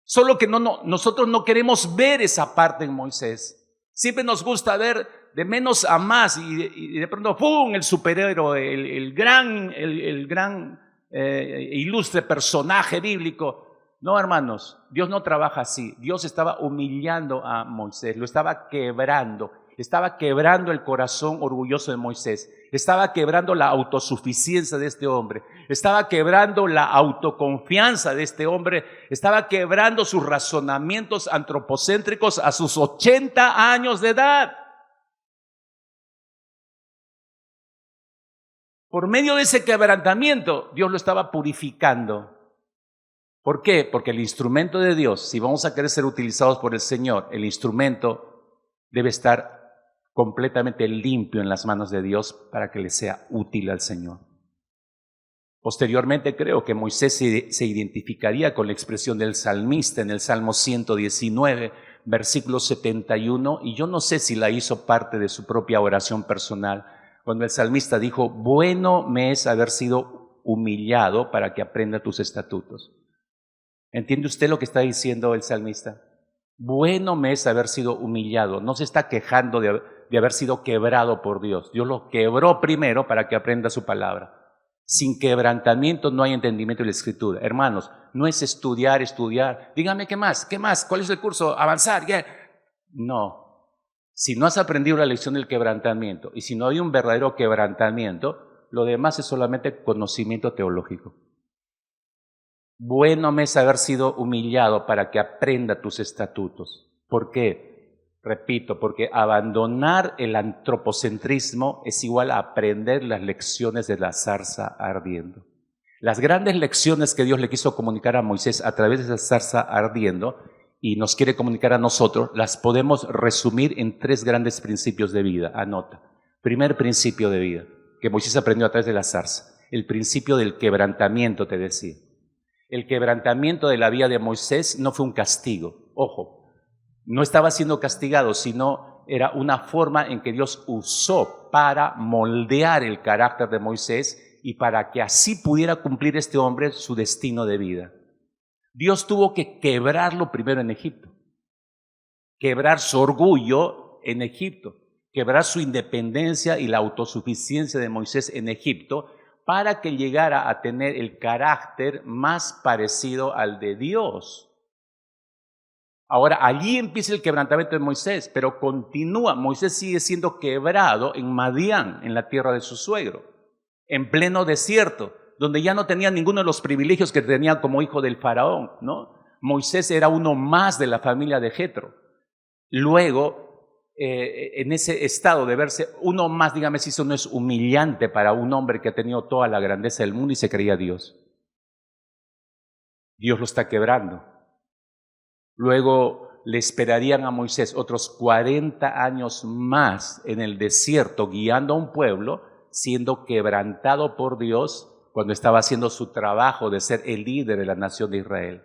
Solo que nosotros no queremos ver esa parte en Moisés. Siempre nos gusta ver de menos a más y de pronto ¡pum! El superhéroe, el gran ilustre personaje bíblico. No, hermanos, Dios no trabaja así. Dios estaba humillando a Moisés, lo estaba quebrando el corazón orgulloso de Moisés, estaba quebrando la autosuficiencia de este hombre, estaba quebrando la autoconfianza de este hombre, estaba quebrando sus razonamientos antropocéntricos a sus 80 años de edad. Por medio de ese quebrantamiento, Dios lo estaba purificando. ¿Por qué? Porque el instrumento de Dios, si vamos a querer ser utilizados por el Señor, el instrumento debe estar completamente limpio en las manos de Dios para que le sea útil al Señor. Posteriormente creo que Moisés se identificaría con la expresión del salmista en el Salmo 119, versículo 71, y yo no sé si la hizo parte de su propia oración personal, cuando el salmista dijo, bueno me es haber sido humillado para que aprenda tus estatutos. ¿Entiende usted lo que está diciendo el salmista? Bueno me es haber sido humillado. No se está quejando de haber sido quebrado por Dios. Dios lo quebró primero para que aprenda su palabra. Sin quebrantamiento no hay entendimiento de la Escritura. Hermanos, no es estudiar. Dígame, ¿qué más? ¿Cuál es el curso? ¿Avanzar? ¿Qué? No. Si no has aprendido la lección del quebrantamiento y si no hay un verdadero quebrantamiento, lo demás es solamente conocimiento teológico. Bueno me es haber sido humillado para que aprenda tus estatutos. ¿Por qué? Repito, porque abandonar el antropocentrismo es igual a aprender las lecciones de la zarza ardiendo. Las grandes lecciones que Dios le quiso comunicar a Moisés a través de esa zarza ardiendo y nos quiere comunicar a nosotros, las podemos resumir en 3 grandes principios de vida. Anota. Primer principio de vida que Moisés aprendió a través de la zarza. El principio del quebrantamiento, te decía. El quebrantamiento de la vida de Moisés no fue un castigo. Ojo, no estaba siendo castigado, sino era una forma en que Dios usó para moldear el carácter de Moisés y para que así pudiera cumplir este hombre su destino de vida. Dios tuvo que quebrarlo primero en Egipto, quebrar su orgullo en Egipto, quebrar su independencia y la autosuficiencia de Moisés en Egipto para que llegara a tener el carácter más parecido al de Dios. Ahora, allí empieza el quebrantamiento de Moisés, pero continúa. Moisés sigue siendo quebrado en Madián, en la tierra de su suegro, en pleno desierto, donde ya no tenía ninguno de los privilegios que tenía como hijo del faraón, ¿no? Moisés era uno más de la familia de Jetro. Luego, en ese estado de verse uno más, dígame si eso no es humillante para un hombre que ha tenido toda la grandeza del mundo y se creía Dios. Dios lo está quebrando. Luego le esperarían a Moisés otros 40 años más en el desierto, guiando a un pueblo, siendo quebrantado por Dios cuando estaba haciendo su trabajo de ser el líder de la nación de Israel.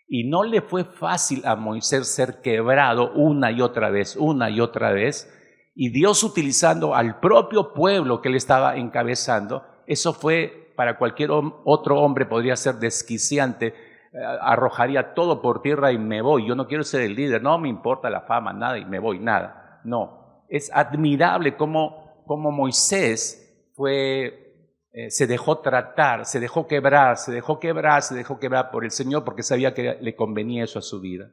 Y no le fue fácil a Moisés ser quebrado una y otra vez, y Dios utilizando al propio pueblo que él estaba encabezando. Eso fue, para cualquier otro hombre podría ser desquiciante, arrojaría todo por tierra y me voy, yo no quiero ser el líder, no me importa la fama, nada, y me voy, nada. No, es admirable cómo Moisés se dejó tratar, se dejó quebrar por el Señor porque sabía que le convenía eso a su vida.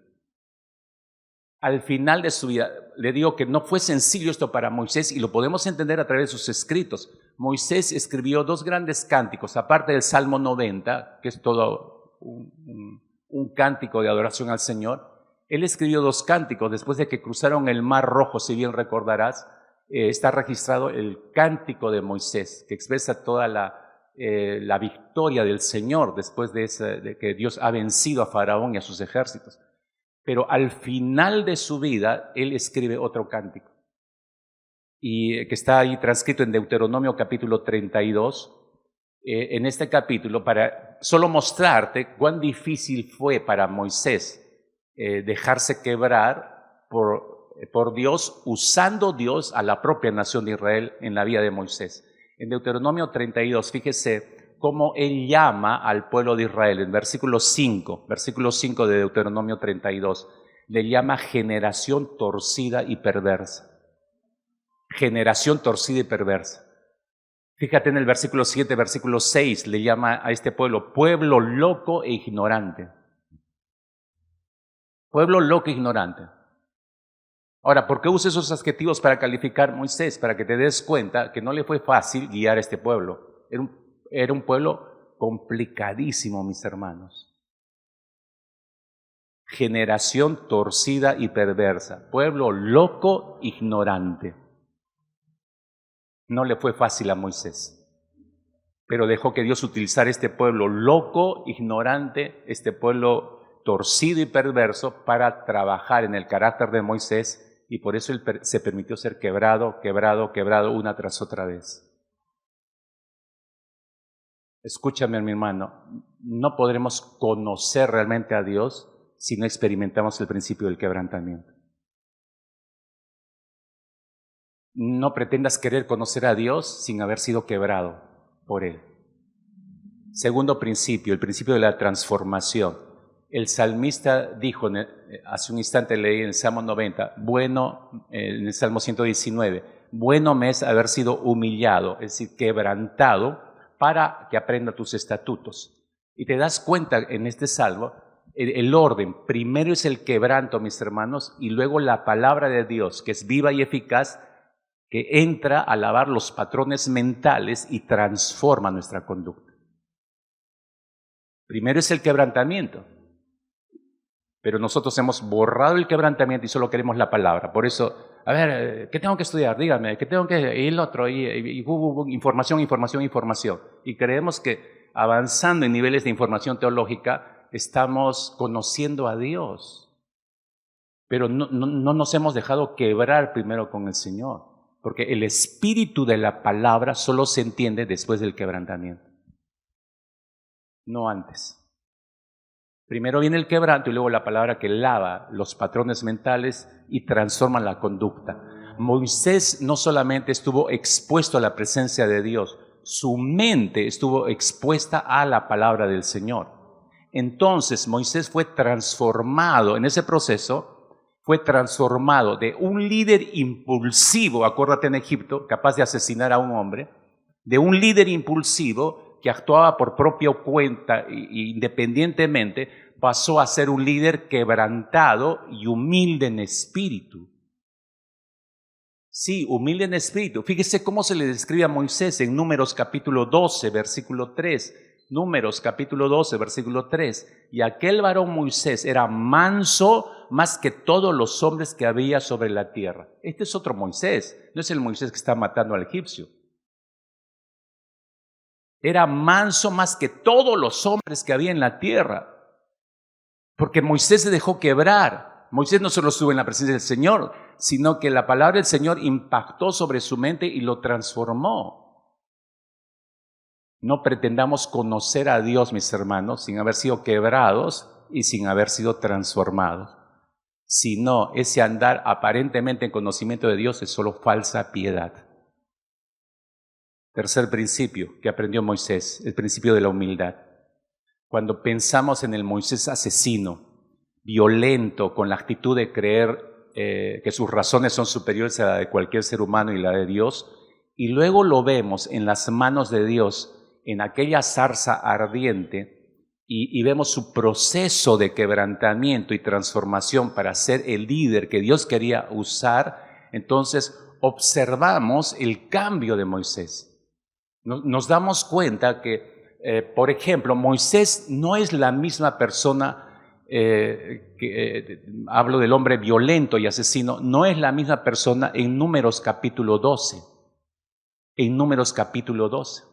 Al final de su vida, le digo que no fue sencillo esto para Moisés y lo podemos entender a través de sus escritos. Moisés escribió 2 grandes cánticos, aparte del Salmo 90, que es todo un cántico de adoración al Señor. Él escribió 2 cánticos después de que cruzaron el Mar Rojo, si bien recordarás. Está registrado el cántico de Moisés, que expresa toda la victoria del Señor después de que Dios ha vencido a Faraón y a sus ejércitos. Pero al final de su vida, él escribe otro cántico, y que está ahí transcrito en Deuteronomio capítulo 32. En este capítulo, para solo mostrarte cuán difícil fue para Moisés dejarse quebrar por Dios, usando Dios a la propia nación de Israel en la vida de Moisés. En Deuteronomio 32, fíjese cómo él llama al pueblo de Israel. En versículo 5 de Deuteronomio 32, le llama generación torcida y perversa. Generación torcida y perversa. Fíjate en el versículo 7, versículo 6, le llama a este pueblo loco e ignorante. Pueblo loco e ignorante. Ahora, ¿por qué usa esos adjetivos para calificar a Moisés? Para que te des cuenta que no le fue fácil guiar a este pueblo. Era un pueblo complicadísimo, mis hermanos. Generación torcida y perversa. Pueblo loco, ignorante. No le fue fácil a Moisés, pero dejó que Dios utilizara este pueblo loco, ignorante, este pueblo torcido y perverso para trabajar en el carácter de Moisés. Y por eso él se permitió ser quebrado una tras otra vez. Escúchame, mi hermano, no podremos conocer realmente a Dios si no experimentamos el principio del quebrantamiento. No pretendas querer conocer a Dios sin haber sido quebrado por Él. Segundo principio, el principio de la transformación. El salmista dijo, hace un instante leí en el Salmo 90, en el Salmo 119, bueno me es haber sido humillado, es decir, quebrantado, para que aprenda tus estatutos. Y te das cuenta en este salmo, el orden, primero es el quebranto, mis hermanos, y luego la palabra de Dios, que es viva y eficaz, que entra a lavar los patrones mentales y transforma nuestra conducta. Primero es el quebrantamiento. Pero nosotros hemos borrado el quebrantamiento y solo queremos la palabra. Por eso, a ver, ¿qué tengo que estudiar? Dígame, ¿qué tengo que...? Y el otro, y información. Y creemos que avanzando en niveles de información teológica, estamos conociendo a Dios. Pero no nos hemos dejado quebrar primero con el Señor, porque el espíritu de la palabra solo se entiende después del quebrantamiento, no antes. Primero viene el quebranto y luego la palabra que lava los patrones mentales y transforma la conducta. Moisés no solamente estuvo expuesto a la presencia de Dios, su mente estuvo expuesta a la palabra del Señor. Entonces Moisés fue transformado en ese proceso, fue transformado de un líder impulsivo, acuérdate en Egipto, capaz de asesinar a un hombre, de un líder impulsivo que actuaba por propia cuenta e independientemente, pasó a ser un líder quebrantado y humilde en espíritu. Sí, humilde en espíritu. Fíjese cómo se le describe a Moisés en Números capítulo 12, versículo 3. Números capítulo 12, versículo 3. Y aquel varón Moisés era manso más que todos los hombres que había sobre la tierra. Este es otro Moisés, no es el Moisés que está matando al egipcio. Era manso más que todos los hombres que había en la tierra. Porque Moisés se dejó quebrar. Moisés no solo estuvo en la presencia del Señor, sino que la palabra del Señor impactó sobre su mente y lo transformó. No pretendamos conocer a Dios, mis hermanos, sin haber sido quebrados y sin haber sido transformados. Sino ese andar aparentemente en conocimiento de Dios es solo falsa piedad. Tercer principio que aprendió Moisés, el principio de la humildad. Cuando pensamos en el Moisés asesino, violento, con la actitud de creer que sus razones son superiores a la de cualquier ser humano y la de Dios, y luego lo vemos en las manos de Dios, en aquella zarza ardiente, y vemos su proceso de quebrantamiento y transformación para ser el líder que Dios quería usar, entonces observamos el cambio de Moisés. Nos damos cuenta que, por ejemplo, Moisés no es la misma persona, hablo del hombre violento y asesino, no es la misma persona en Números capítulo 12. En Números capítulo 12.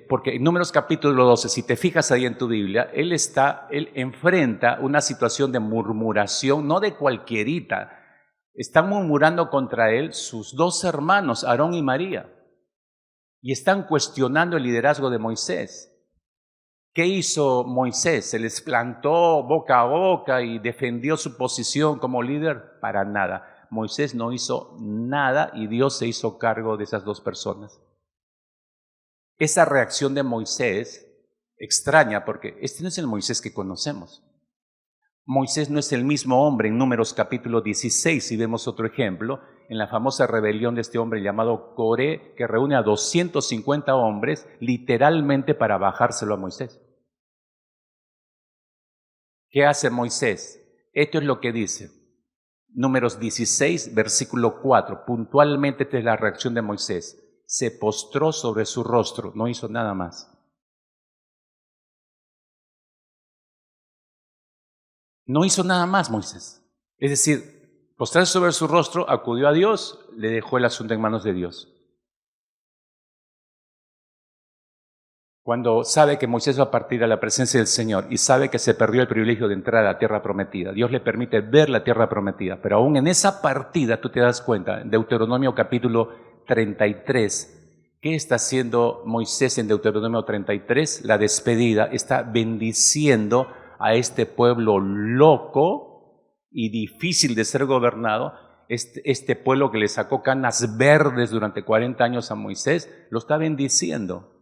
Porque en Números capítulo 12, si te fijas ahí en tu Biblia, él enfrenta una situación de murmuración, no de cualquierita. Están murmurando contra él sus dos hermanos, Aarón y María. Y están cuestionando el liderazgo de Moisés. ¿Qué hizo Moisés? ¿Se les plantó boca a boca y defendió su posición como líder? Para nada. Moisés no hizo nada y Dios se hizo cargo de esas dos personas. Esa reacción de Moisés, extraña, porque este no es el Moisés que conocemos. Moisés no es el mismo hombre en Números capítulo 16, si vemos otro ejemplo, en la famosa rebelión de este hombre llamado Coré, que reúne a 250 hombres literalmente para bajárselo a Moisés. ¿Qué hace Moisés? Esto es lo que dice. Números 16, versículo 4. Puntualmente esta es la reacción de Moisés. Se postró sobre su rostro, no hizo nada más. No hizo nada más Moisés. Es decir, postrarse sobre su rostro, acudió a Dios, le dejó el asunto en manos de Dios. Cuando sabe que Moisés va a partir a la presencia del Señor y sabe que se perdió el privilegio de entrar a la tierra prometida, Dios le permite ver la tierra prometida, pero aún en esa partida tú te das cuenta, en Deuteronomio capítulo 33, ¿qué está haciendo Moisés en Deuteronomio 33? La despedida, está bendiciendo a este pueblo loco y difícil de ser gobernado, este pueblo que le sacó canas verdes durante 40 años a Moisés, lo está bendiciendo.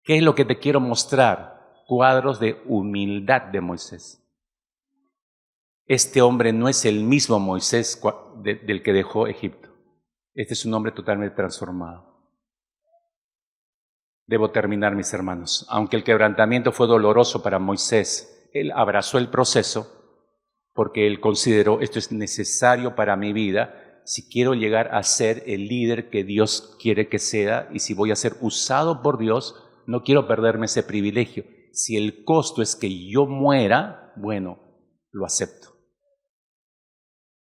¿Qué es lo que te quiero mostrar? Cuadros de humildad de Moisés. Este hombre no es el mismo Moisés del que dejó Egipto. Este es un hombre totalmente transformado. Debo terminar, mis hermanos. Aunque el quebrantamiento fue doloroso para Moisés, él abrazó el proceso porque él consideró esto es necesario para mi vida si quiero llegar a ser el líder que Dios quiere que sea y si voy a ser usado por Dios, no quiero perderme ese privilegio. Si el costo es que yo muera, bueno, lo acepto.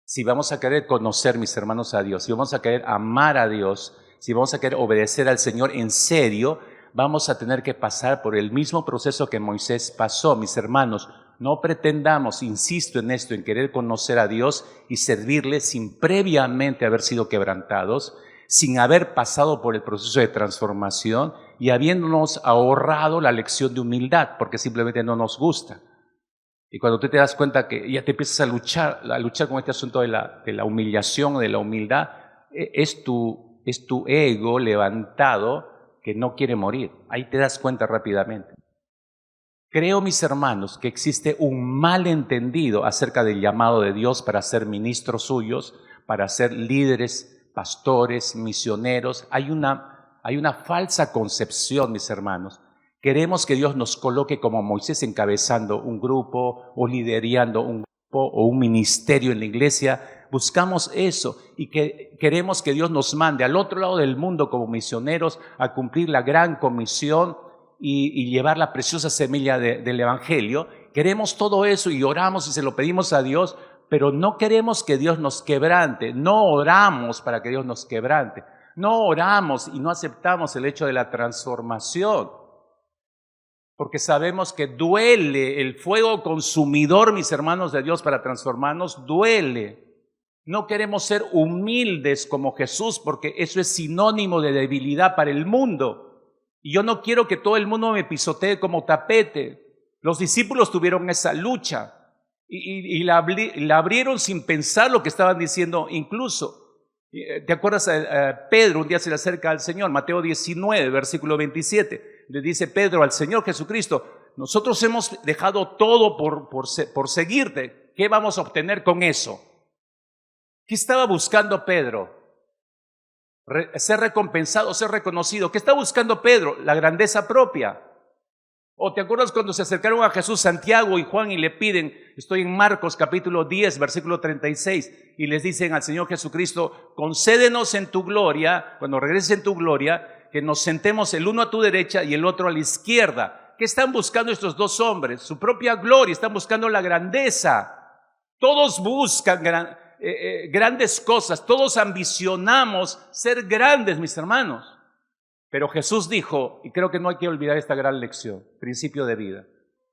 Si vamos a querer conocer, mis hermanos, a Dios, si vamos a querer amar a Dios, si vamos a querer obedecer al Señor en serio, vamos a tener que pasar por el mismo proceso que Moisés pasó, mis hermanos. No pretendamos, insisto en esto, en querer conocer a Dios y servirle sin previamente haber sido quebrantados, sin haber pasado por el proceso de transformación y habiéndonos ahorrado la lección de humildad, porque simplemente no nos gusta. Y cuando tú te das cuenta que ya te empiezas a luchar con este asunto de la humillación, de la humildad, es tu ego levantado que no quiere morir. Ahí te das cuenta rápidamente. Creo, mis hermanos, que existe un malentendido acerca del llamado de Dios para ser ministros suyos, para ser líderes, pastores, misioneros. Hay una falsa concepción, mis hermanos. Queremos que Dios nos coloque como Moisés encabezando un grupo o liderando un grupo o un ministerio en la iglesia. Buscamos eso y queremos que Dios nos mande al otro lado del mundo como misioneros a cumplir la gran comisión y llevar la preciosa semilla del Evangelio. Queremos todo eso y oramos y se lo pedimos a Dios, pero no queremos que Dios nos quebrante. No oramos para que Dios nos quebrante. No oramos y no aceptamos el hecho de la transformación. Porque sabemos que duele el fuego consumidor, mis hermanos de Dios, para transformarnos, duele. No queremos ser humildes como Jesús, porque eso es sinónimo de debilidad para el mundo. Y yo no quiero que todo el mundo me pisotee como tapete. Los discípulos tuvieron esa lucha y la abrieron sin pensar lo que estaban diciendo incluso. ¿Te acuerdas? Pedro un día se le acerca al Señor, Mateo 19, versículo 27. Le dice Pedro al Señor Jesucristo: nosotros hemos dejado todo por seguirte. ¿Qué vamos a obtener con eso? ¿Qué estaba buscando Pedro? Ser recompensado, ser reconocido. ¿Qué está buscando Pedro? La grandeza propia. ¿O te acuerdas cuando se acercaron a Jesús Santiago y Juan y le piden, estoy en Marcos capítulo 10, versículo 36, y les dicen al Señor Jesucristo: concédenos en tu gloria, cuando regreses en tu gloria, que nos sentemos el uno a tu derecha y el otro a la izquierda. ¿Qué están buscando estos dos hombres? Su propia gloria, están buscando la grandeza. Todos buscan grandes cosas, todos ambicionamos ser grandes, mis hermanos. Pero Jesús dijo, y creo que no hay que olvidar esta gran lección, principio de vida.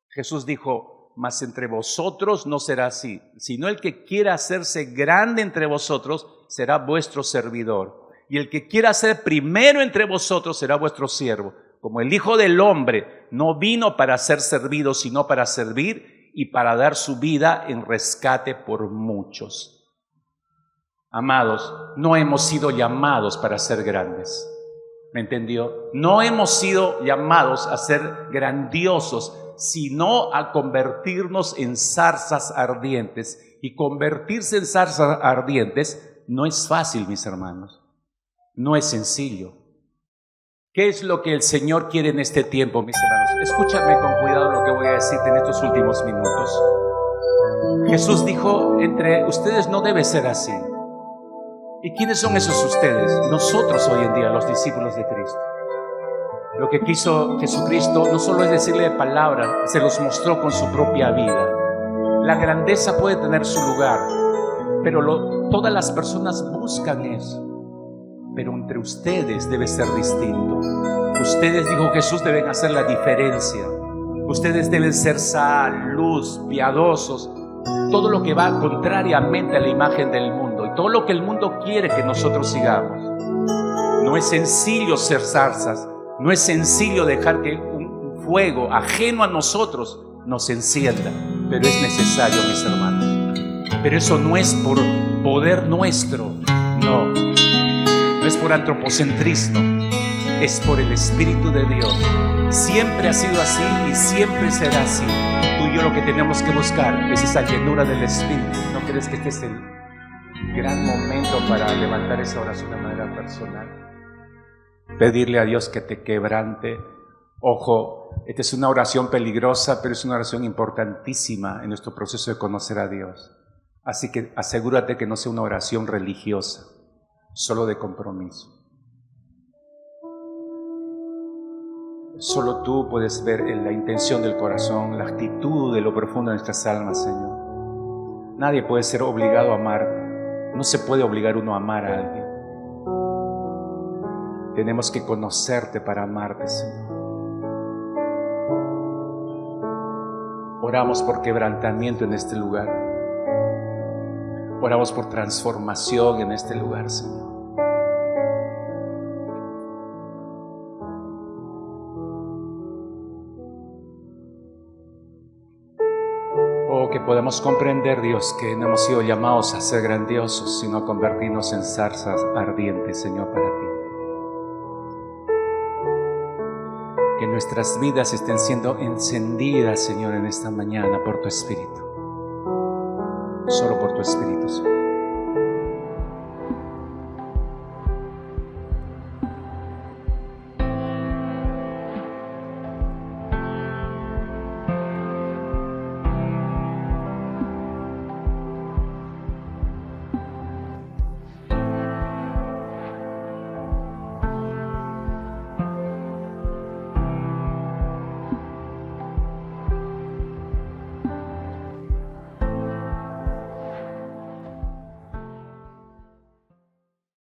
Jesús dijo: mas entre vosotros no será así, sino el que quiera hacerse grande entre vosotros será vuestro servidor. Y el que quiera ser primero entre vosotros será vuestro siervo. Como el Hijo del Hombre no vino para ser servido, sino para servir y para dar su vida en rescate por muchos. Amados, no hemos sido llamados para ser grandes. ¿Me entendió? No hemos sido llamados a ser grandiosos, sino a convertirnos en zarzas ardientes. Y convertirse en zarzas ardientes no es fácil, mis hermanos. No es sencillo. ¿Qué es lo que el Señor quiere en este tiempo, mis hermanos? Escúchame con cuidado lo que voy a decirte en estos últimos minutos. Jesús dijo: entre ustedes no debe ser así. ¿Y quiénes son esos ustedes? Nosotros hoy en día, los discípulos de Cristo. Lo que quiso Jesucristo no solo es decirle de palabra, se los mostró con su propia vida. La grandeza puede tener su lugar, pero todas las personas buscan eso. Pero entre ustedes debe ser distinto. Ustedes, dijo Jesús, deben hacer la diferencia. Ustedes deben ser sal, luz, piadosos. Todo lo que va contrariamente a la imagen del mundo y todo lo que el mundo quiere que nosotros sigamos. No es sencillo ser zarzas. No es sencillo dejar que un fuego ajeno a nosotros nos encienda. Pero es necesario, mis hermanos. Pero eso no es por poder nuestro. No. No es por antropocentrismo, es por el Espíritu de Dios. Siempre ha sido así y siempre será así. Tú y yo lo que tenemos que buscar es esa llenura del Espíritu. ¿No crees que este es el gran momento para levantar esa oración de manera personal? Pedirle a Dios que te quebrante. Ojo, esta es una oración peligrosa, pero es una oración importantísima en nuestro proceso de conocer a Dios. Así que asegúrate que no sea una oración religiosa, solo de compromiso. Solo tú puedes ver en la intención del corazón, la actitud de lo profundo de nuestras almas, Señor. Nadie puede ser obligado a amarte. No se puede obligar uno a amar a alguien. Tenemos que conocerte para amarte, Señor. Oramos por quebrantamiento en este lugar. Oramos por transformación en este lugar, Señor. Oh, que podamos comprender, Dios, que no hemos sido llamados a ser grandiosos, sino a convertirnos en zarzas ardientes, Señor, para ti. Que nuestras vidas estén siendo encendidas, Señor, en esta mañana por tu Espíritu. Solo por tu Espíritu, Señor.